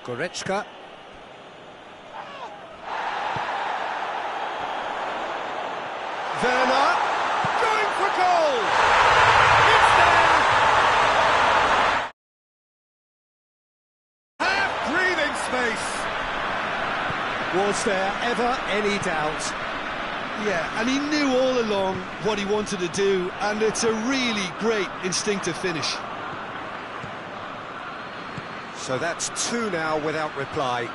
Goretzka. Werner, going for goal! It's there! Half-breathing space! Was there ever any doubt? Yeah, and he knew all along what he wanted to do, and it's a really great instinctive finish. So that's two now without reply.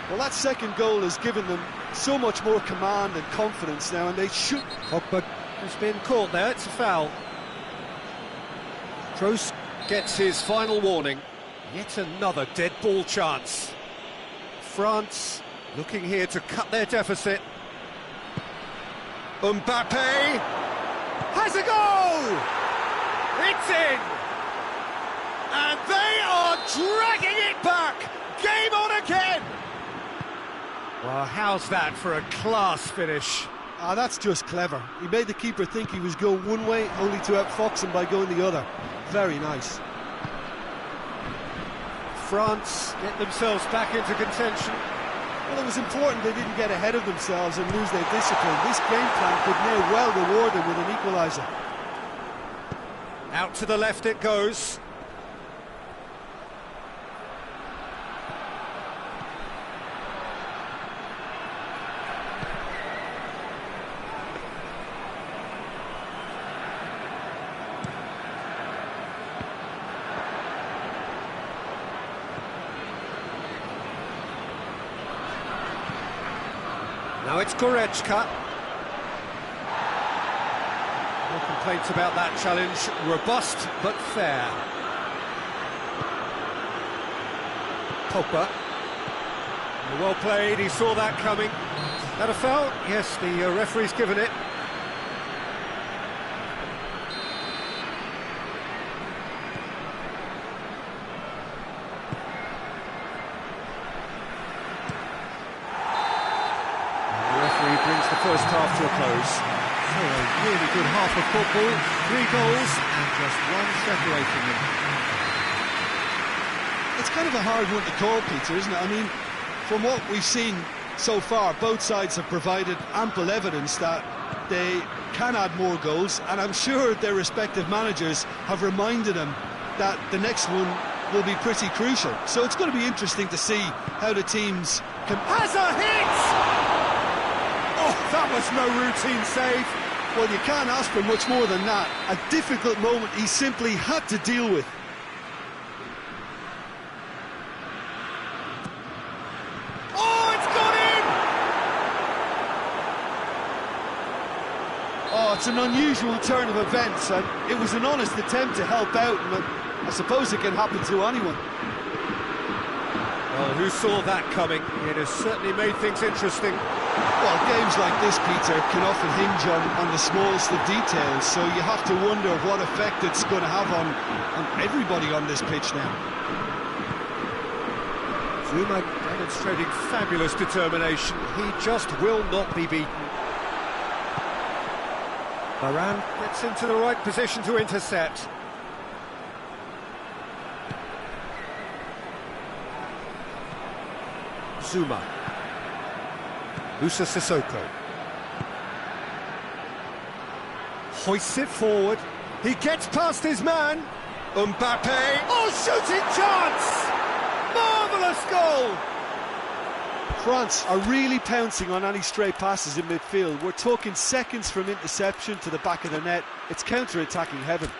Well, that second goal has given them so much more command and confidence now, and they should... Pogba has been caught there, it's a foul. Kroos gets his final warning. Yet another dead ball chance. France looking here to cut their deficit. Mbappe has a goal! It's in! And they are dragging it back! Game on again! Well, how's that for a class finish? Ah, that's just clever. He made the keeper think he was going one way, only to outfox him by going the other. Very nice. France get themselves back into contention. Well, it was important they didn't get ahead of themselves and lose their discipline. This game plan could now well reward them with an equaliser. Out to the left it goes. Now it's Goretzka. No complaints about that challenge. Robust but fair. Pogba. Well played, he saw that coming. That a foul? Yes, the referee's given it. first half to a close. So a really good half of football, 3 goals and just one separating them. It's kind of a hard one to call, Peter, isn't it? I mean, from what we've seen so far, both sides have provided ample evidence that they can add more goals, and I'm sure their respective managers have reminded them that the next one will be pretty crucial. So it's going to be interesting to see how the teams can... Has a hit! Oh, that was no routine save. Well, you can't ask for much more than that. A difficult moment he simply had to deal with. Oh, it's gone in! Oh, it's an unusual turn of events, and it was an honest attempt to help out, and I suppose it can happen to anyone. Well, who saw that coming? It has certainly made things interesting. Well, games like this, Peter, can often hinge on the smallest of details, so you have to wonder what effect it's going to have on everybody on this pitch now. Zuma demonstrating fabulous determination. He just will not be beaten. Varane gets into the right position to intercept. Zuma. Musa Sissoko. Hoists it forward. He gets past his man. Mbappe. Oh, shooting chance! Marvellous goal! France are really pouncing on any stray passes in midfield. We're talking seconds from interception to the back of the net. It's counter-attacking heaven.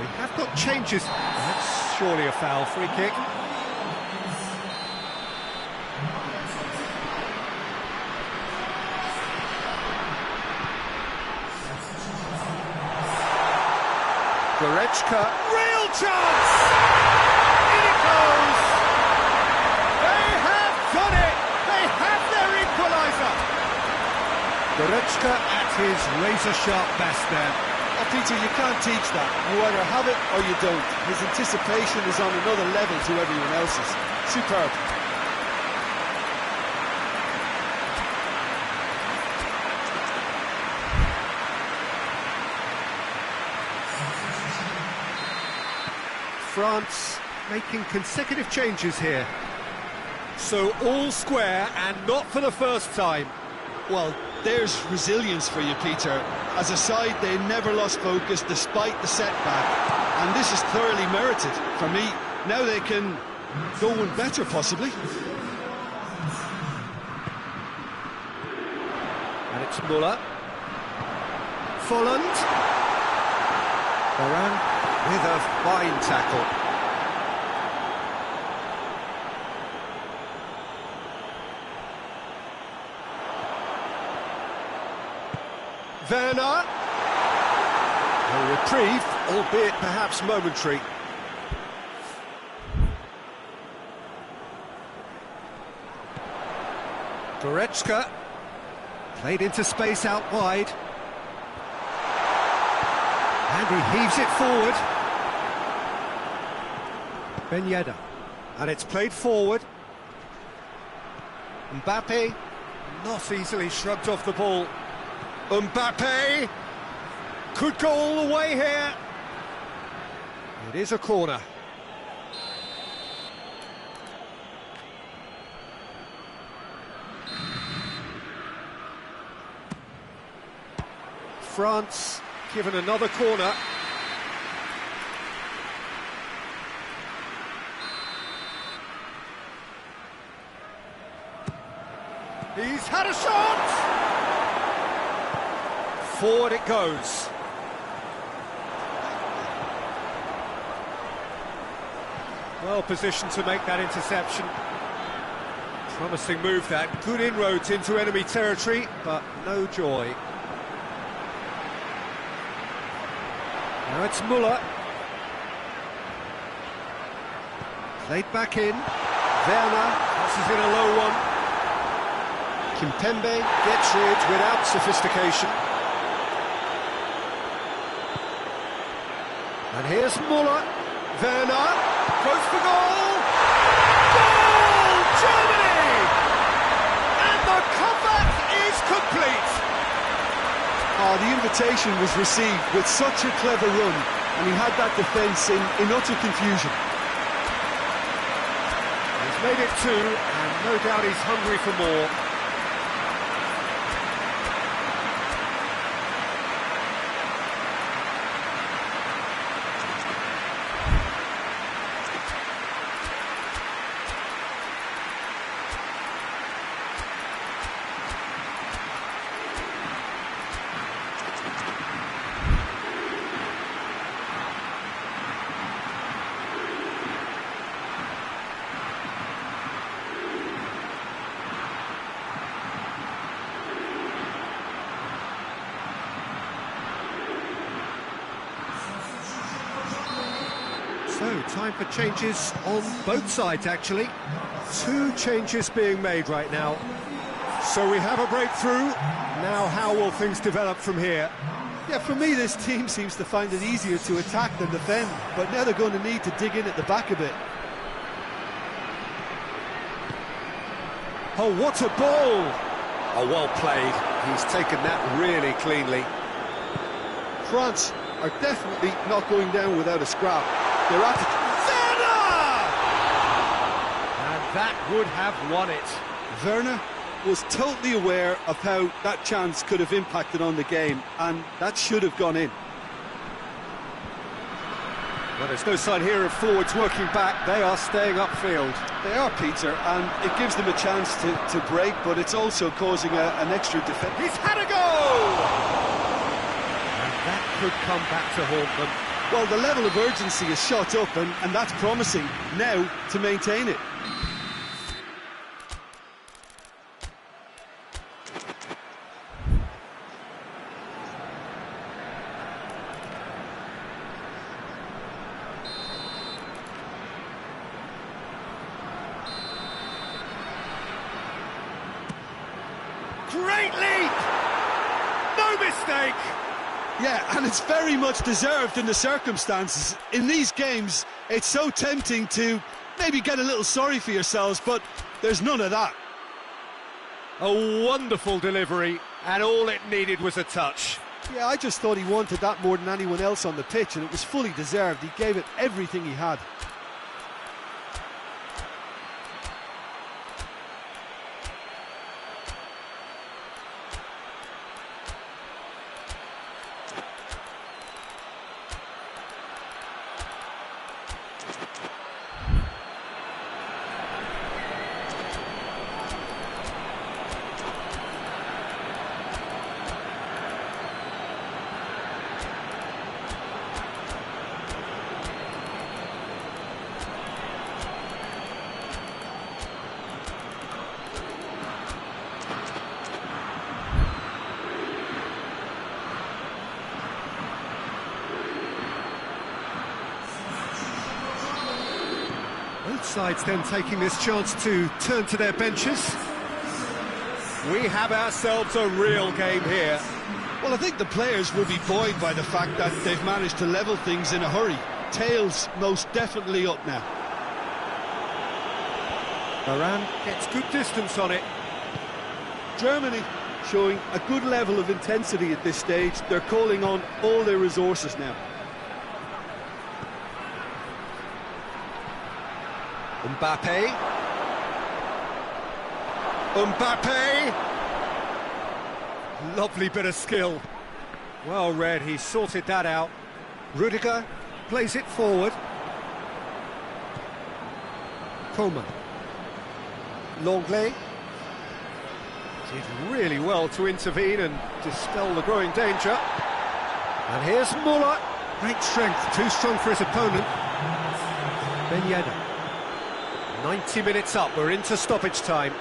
We have got changes. That's surely a foul. Free kick. Goretzka. Real chance! In it goes! They have done it! They have their equaliser! Goretzka at his razor-sharp best there. Oh, Peter, you can't teach that. You either have it or you don't. His anticipation is on another level to everyone else's. Superb. France making consecutive changes here. So all square and not for the first time. Well, there's resilience for you, Peter. As a side, they never lost focus despite the setback, and this is thoroughly merited for me. Now they can go one better, possibly. And it's Muller. Folland. Varane with a fine tackle. Werner. A reprieve, albeit perhaps momentary. Goretzka. Played into space out wide. And he heaves it forward. Ben Yedder. And it's played forward. Mbappe. Not easily shrugged off the ball. Mbappe could go all the way here. It is a corner. France given another corner. He's had a shot! Forward it goes. Well positioned to make that interception. Promising move that. Good inroads into enemy territory, but no joy. Now it's Muller. Played back in. Werner passes in a low one. Kimpembe gets rid without sophistication. And here's Muller. Werner goes for goal. Goal! Germany! And the comeback is complete. Oh, the invitation was received with such a clever run, and he had that defence in utter confusion. He's made it 2, and no doubt he's hungry for more. So, time for changes on both sides, actually. 2 changes being made right now. So we have a breakthrough. Now, how will things develop from here? Yeah, for me, this team seems to find it easier to attack than defend, but now they're going to need to dig in at the back a bit. Oh, what a ball! Oh, well played. He's taken that really cleanly. France are definitely not going down without a scrap. They're at it. And that would have won it. Werner was totally aware of how that chance could have impacted on the game, and that should have gone in. Well, there's no sign here of forwards working back. They are staying upfield. They are, Peter, and it gives them a chance to break, but it's also causing an extra defence. He's had a goal! And that could come back to haunt them. Well, the level of urgency is shot up, and that's promising. Now to maintain it. Great leap! No mistake! Yeah, and it's very much deserved in the circumstances. In these games, it's so tempting to maybe get a little sorry for yourselves, but there's none of that. A wonderful delivery, and all it needed was a touch. Yeah, I just thought he wanted that more than anyone else on the pitch, and it was fully deserved. He gave it everything he had. Both sides then taking this chance to turn to their benches. We have ourselves a real game here. Well, I think the players will be buoyed by the fact that they've managed to level things in a hurry. Tails most definitely up now. Varane gets good distance on it. Germany showing a good level of intensity at this stage. They're calling on all their resources now. Mbappe. Mbappe! Lovely bit of skill. Well read, he sorted that out. Rudiger plays it forward. Coman. Longley. Did really well to intervene and dispel the growing danger. And here's Muller. Great strength, too strong for his opponent. Ben Yedder. 90 minutes up, we're into stoppage time.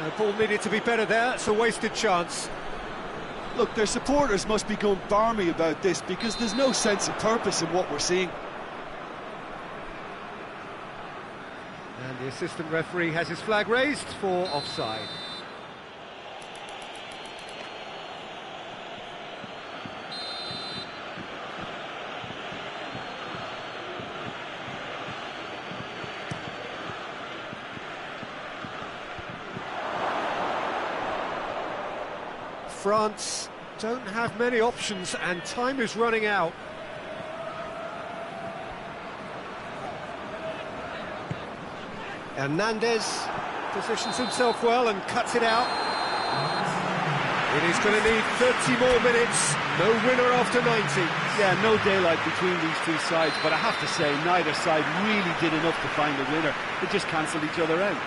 The ball needed to be better there, it's a wasted chance. Look, their supporters must be going barmy about this because there's no sense of purpose in what we're seeing. And the assistant referee has his flag raised for offside. France don't have many options and time is running out. Hernandez positions himself well and cuts it out. It is going to need 30 more minutes, no winner after 90. Yeah, no daylight between these two sides, but I have to say, neither side really did enough to find a winner. They just cancelled each other out.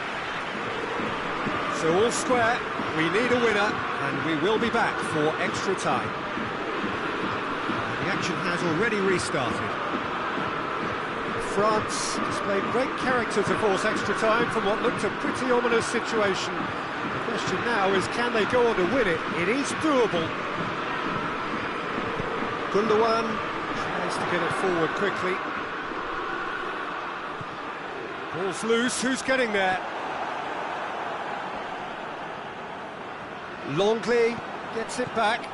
So all square, we need a winner, and we will be back for extra time. The action has already restarted. France displayed great character to force extra time from what looked a pretty ominous situation. The question now is, can they go on to win it? It is doable. Gundogan tries to get it forward quickly. Ball's loose, who's getting there? Longley gets it back.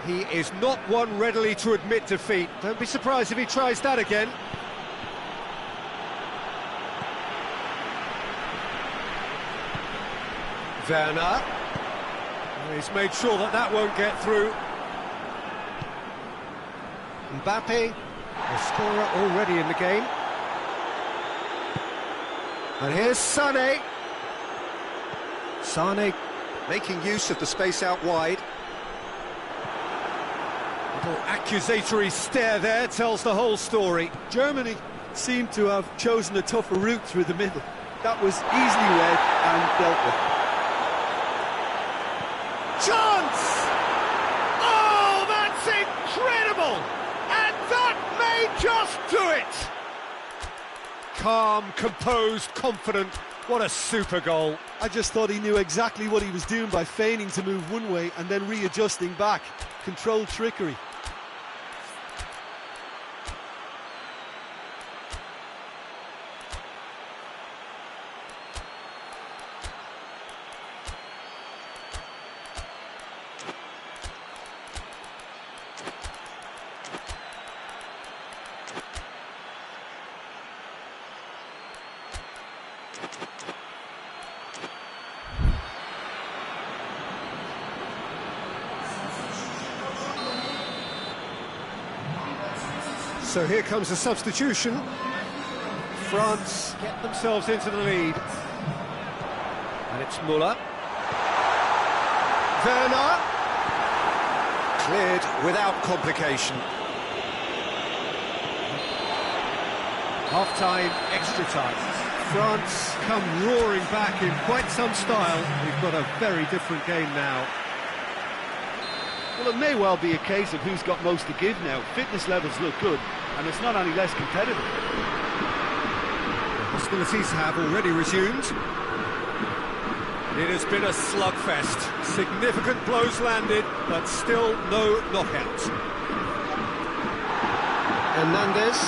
He is not one readily to admit defeat. Don't be surprised if he tries that again. Werner. He's made sure that that won't get through. Mbappe, the scorer already in the game. And here's Sané. Sané making use of the space out wide. Little accusatory stare there tells the whole story. Germany seemed to have chosen a tougher route through the middle. That was easily read and dealt with. Chance! Oh, that's incredible! And that may just do it! Calm, composed, confident. What a super goal. I just thought he knew exactly what he was doing by feigning to move one way and then readjusting back. Controlled trickery. So here comes a substitution. France get themselves into the lead. And it's Muller. Werner. Cleared without complication. Half-time, extra time. France come roaring back in quite some style. We've got a very different game now. Well, it may well be a case of who's got most to give now. Fitness levels look good, and it's not any less competitive. Hostilities have already resumed. It has been a slugfest. Significant blows landed, but still no knockout. Hernandez.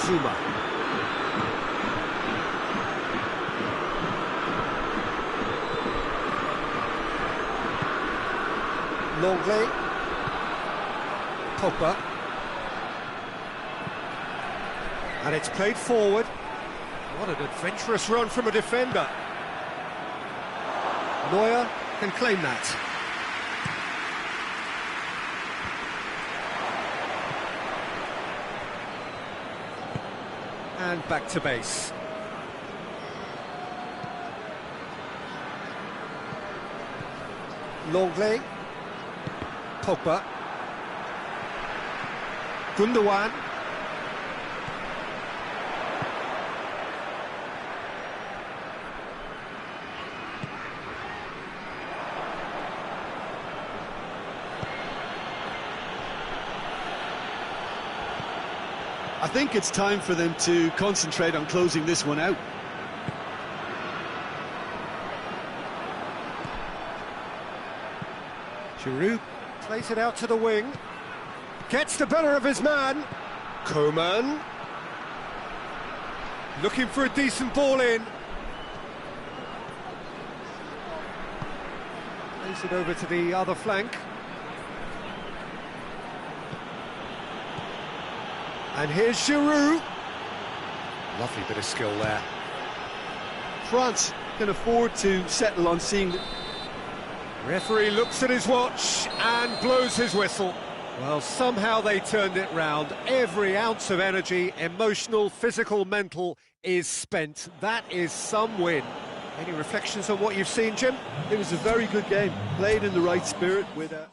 Zuma. Longley. Pogba. And it's played forward. What an adventurous run from a defender. Neuer can claim that. And back to base. Longley. Pogba. Gundogan. I think it's time for them to concentrate on closing this one out. Giroud plays it out to the wing. Gets the better of his man. Coman. Looking for a decent ball in. Plays it over to the other flank. And here's Giroud. Lovely bit of skill there. France can afford to settle on seeing... Referee looks at his watch and blows his whistle. Well, somehow they turned it round. Every ounce of energy, emotional, physical, mental, is spent. That is some win. Any reflections on what you've seen, Jim? It was a very good game, played in the right spirit with a...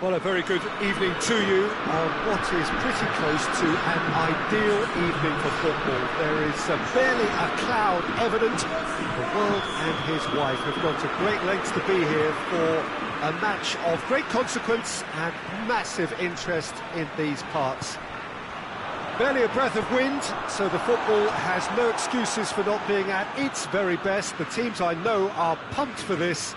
Well, a very good evening to you on what is pretty close to an ideal evening for football. There is barely a cloud evident. The world and his wife have gone to great lengths to be here for a match of great consequence and massive interest in these parts. Barely a breath of wind, so the football has no excuses for not being at its very best. The teams I know are pumped for this.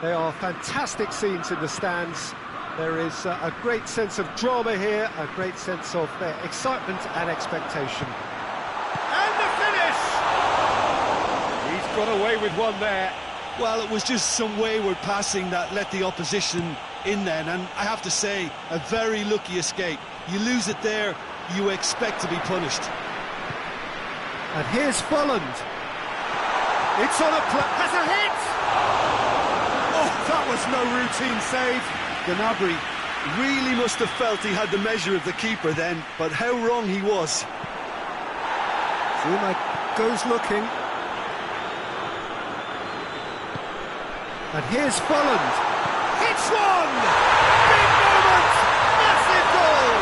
They are fantastic scenes in the stands. There is a great sense of drama here, a great sense of excitement and expectation. And the finish! He's got away with one there. Well, it was just some wayward passing that let the opposition in then, and I have to say, a very lucky escape. You lose it there, you expect to be punished. And here's Folland. It's on a has a hit! Oh, that was no routine save. Gnabry really must have felt he had the measure of the keeper then, but how wrong he was. Zuma goes looking. And here's Folland. Hits one! Big moment! Massive goal!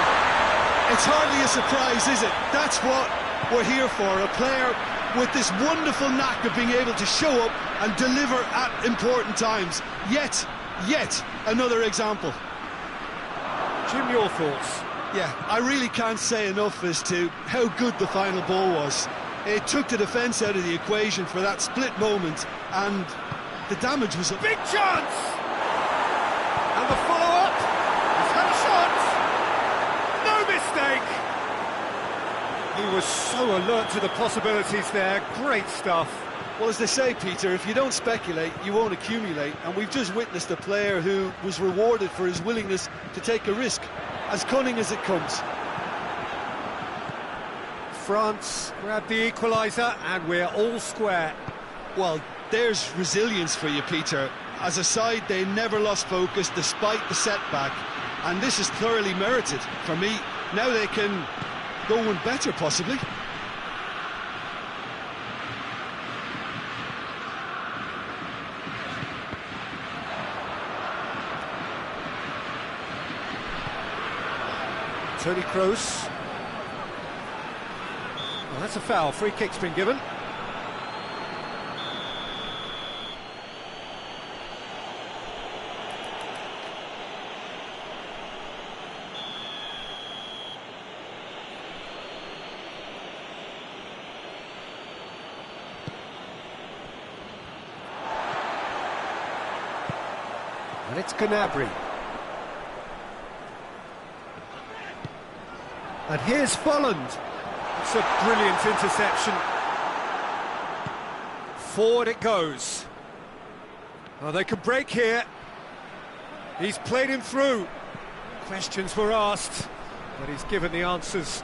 It's hardly a surprise, is it? That's what we're here for, a player with this wonderful knack of being able to show up and deliver at important times. Yet another example. Jim, your thoughts? Yeah, I really can't say enough as to how good the final ball was. It took the defence out of the equation for that split moment, and the damage was... Big chance! And the follow-up, he's had a shot! No mistake! He was so alert to the possibilities there, great stuff. Well, as they say, Peter, if you don't speculate, you won't accumulate, and we've just witnessed a player who was rewarded for his willingness to take a risk, as cunning as it comes. France grab the equaliser, and we're all square. Well, there's resilience for you, Peter. As a side, they never lost focus despite the setback, and this is thoroughly merited. For me, now they can go one better, possibly. Tony Kroos. Well, that's a foul. Free kick's been given. And it's Gnabry. And here's Folland. It's a brilliant interception. Forward it goes. Oh, they could break here. He's played him through. Questions were asked, but he's given the answers.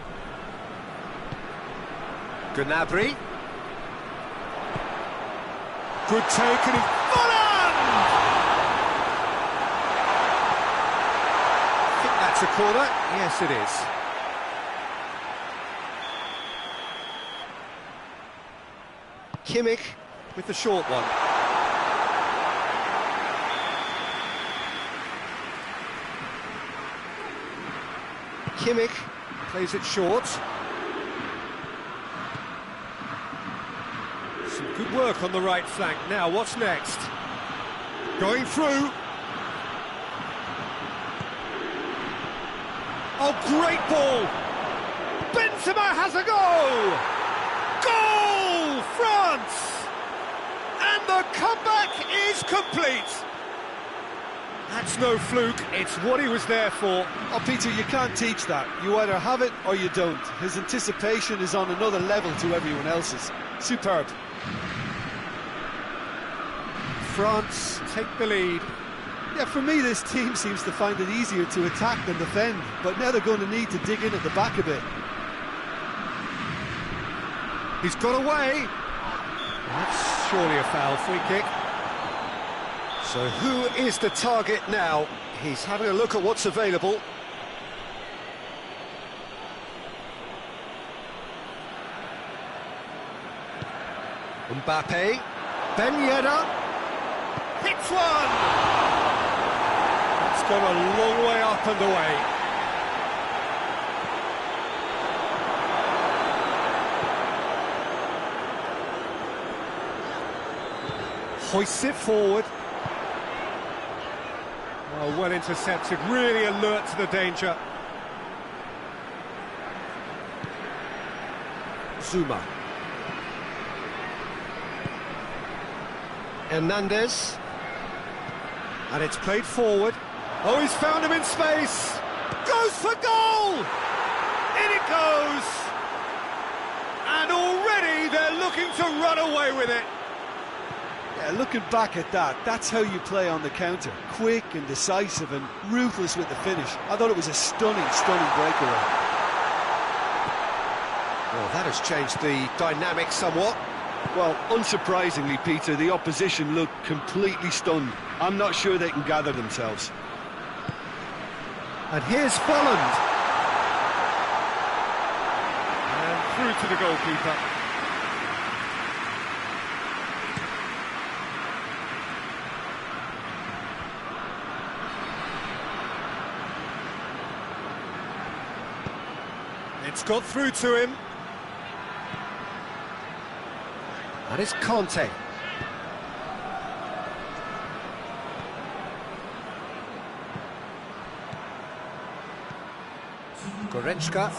Gnabry. Good take, and Folland! I think that's a corner. Yes, it is. Kimmich with the short one. Kimmich plays it short. Some good work on the right flank. Now, what's next? Going through. Oh, great ball! Benzema has a goal! Goal, France! And the comeback is complete. That's no fluke, it's what he was there for. Oh, Peter, you can't teach that. You either have it or you don't. His anticipation is on another level to everyone else's. Superb. France take the lead. Yeah, for me, this team seems to find it easier to attack than defend, but now they're going to need to dig in at the back a bit. He's got away. That's surely a foul. Free kick. So who is the target now? He's having a look at what's available. Mbappe. Ben Yedder. Hits one! It's gone a long way up and away. Hoists it forward. Oh, well intercepted, really alert to the danger. Zuma. Hernandez. And it's played forward. Oh, he's found him in space. Goes for goal! In it goes! And already they're looking to run away with it. Yeah, looking back at that, that's how you play on the counter. Quick and decisive and ruthless with the finish. I thought it was a stunning breakaway. Well, that has changed the dynamic somewhat. Well, unsurprisingly, Peter, the opposition looked completely stunned. I'm not sure they can gather themselves. And here's Folland. And through to the goalkeeper. It's got through to him. And it's Conte. Goretzka.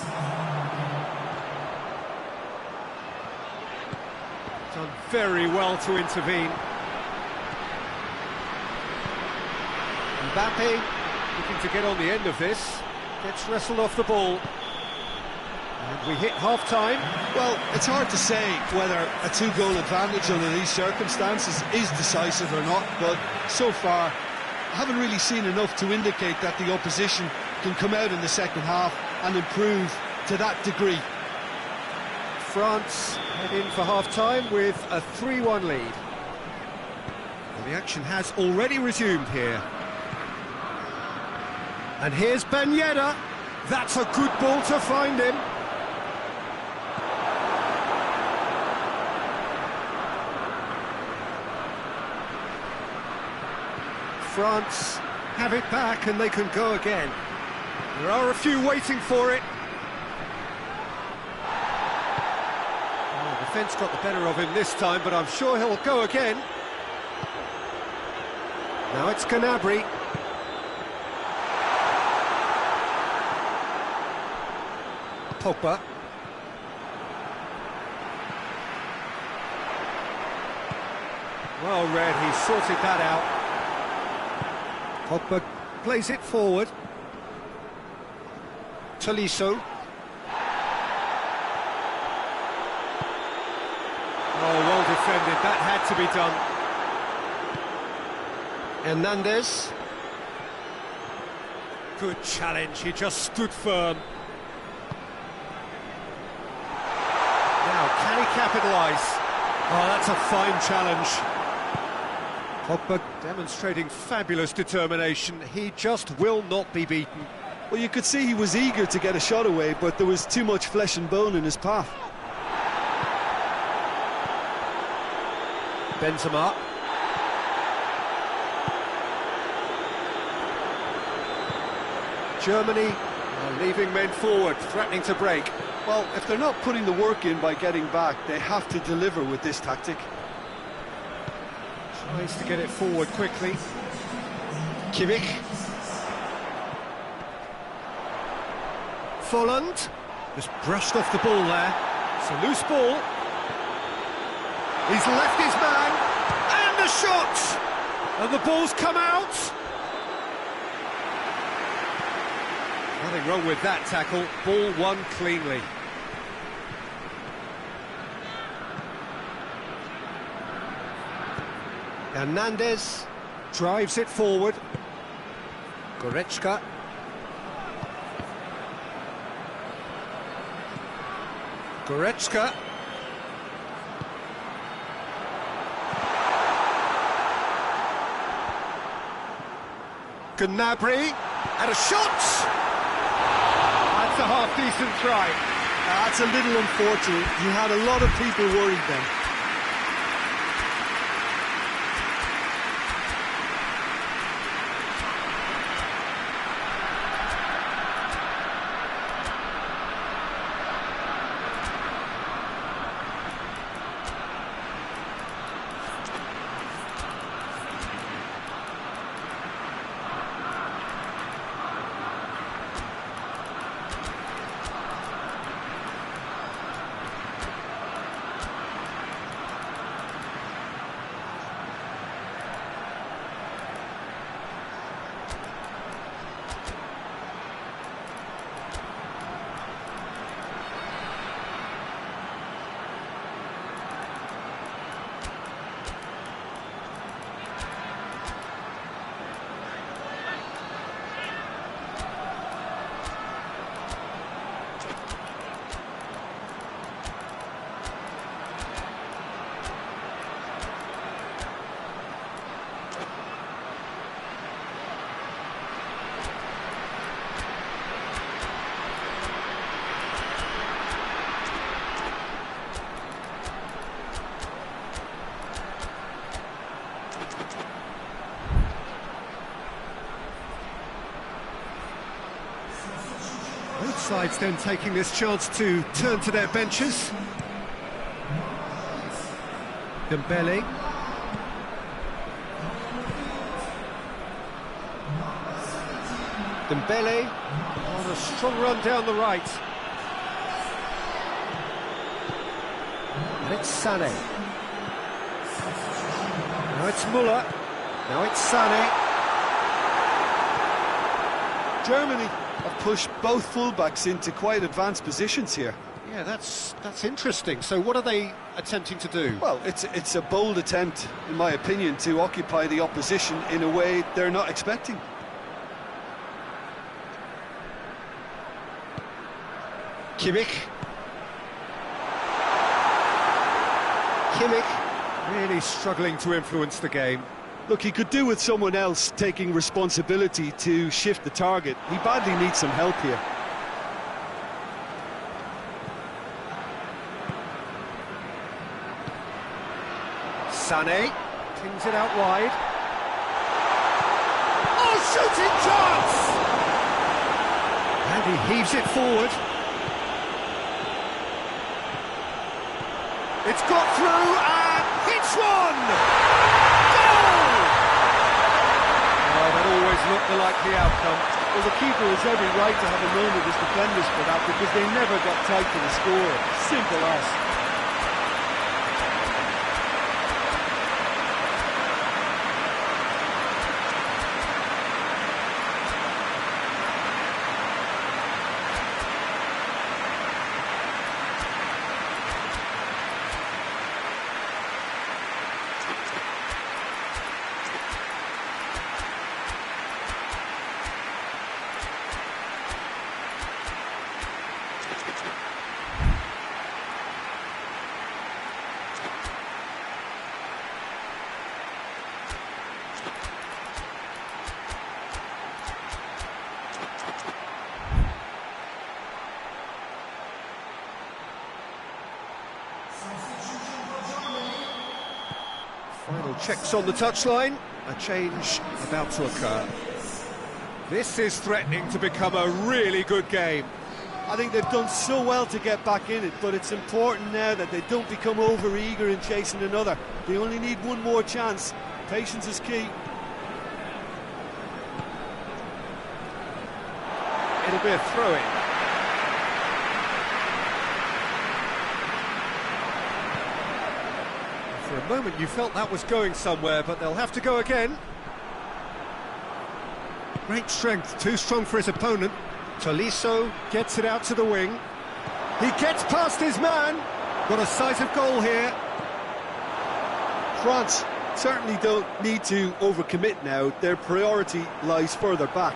Done very well to intervene. Mbappe looking to get on the end of this. Gets wrestled off the ball. And we hit half-time. Well, it's hard to say whether a two-goal advantage under these circumstances is decisive or not, but so far I haven't really seen enough to indicate that the opposition can come out in the second half and improve to that degree. France head in for half-time with a 3-1 lead. Well, the action has already resumed here. And here's Ben Yedder. That's a good ball to find him. France have it back and they can go again. There are a few waiting for it. Oh, the defence got the better of him this time, but I'm sure he'll go again. Now it's Gnabry. Pogba. Well read, he sorted that out. Pogba plays it forward. Tolisso. Oh, well defended, that had to be done. Hernandez. Good challenge, he just stood firm. Now, can he capitalise? Oh, that's a fine challenge. Pogba demonstrating fabulous determination. He just will not be beaten. Well, you could see he was eager to get a shot away, but there was too much flesh and bone in his path. Benzema. Germany are leaving men forward, threatening to break. Well, if they're not putting the work in by getting back, they have to deliver with this tactic. Tries to get it forward quickly. Kimmich. Folland. Just brushed off the ball there. It's a loose ball. He's left his man. And the shot! And the ball's come out. Nothing wrong with that tackle. Ball won cleanly. Hernandez drives it forward. Goretzka. Goretzka. Gnabry. And a shot! That's a half-decent try. That's a little unfortunate. You had a lot of people worried then. Both sides then taking this chance to turn to their benches. Dembele. Dembele. a strong run down the right. And it's Sané. Now it's Müller. Now it's Sané. Germany have pushed both fullbacks into quite advanced positions here. Yeah, that's interesting. So what are they attempting to do? Well, it's a bold attempt, in my opinion, to occupy the opposition in a way they're not expecting. Kimmich really struggling to influence the game. Look, he could do with someone else taking responsibility to shift the target. He badly needs some help here. Sané pings it out wide. Oh, shooting chance! And he heaves it forward. It's got through and hits one! Goal! Oh, that always looked the likely outcome. Well, the keeper has every right to have a moan with his defenders for that, because they never got tight to the score. Simple as. Final checks on the touchline, a change about to occur. This is threatening to become a really good game. I think they've done so well to get back in it, but it's important now that they don't become over-eager in chasing another. They only need one more chance. Patience is key. It'll be a throw-in. For a moment you felt that was going somewhere, but they'll have to go again. Great strength, too strong for his opponent. Tolisso gets it out to the wing. He gets past his man. Got a sight of goal here. France certainly don't need to overcommit now. Their priority lies further back.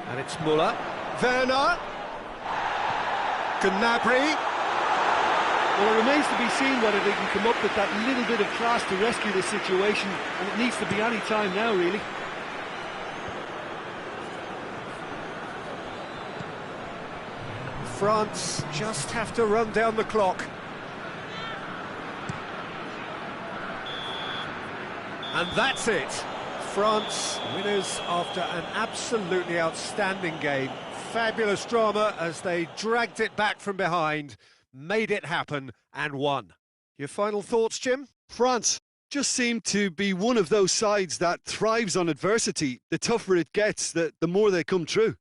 And it's Müller. Werner. Gnabry. Well, it remains to be seen whether they can come up with that little bit of class to rescue the situation, and it needs to be any time now, really. France just have to run down the clock. And that's it. France winners after an absolutely outstanding game. Fabulous drama as they dragged it back from behind, made it happen and won. Your final thoughts, Jim? France just seem to be one of those sides that thrives on adversity. The tougher it gets, the more they come through.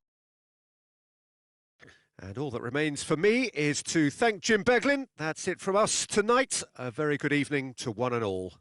And all that remains for me is to thank Jim Beglin. That's it from us tonight. A very good evening to one and all.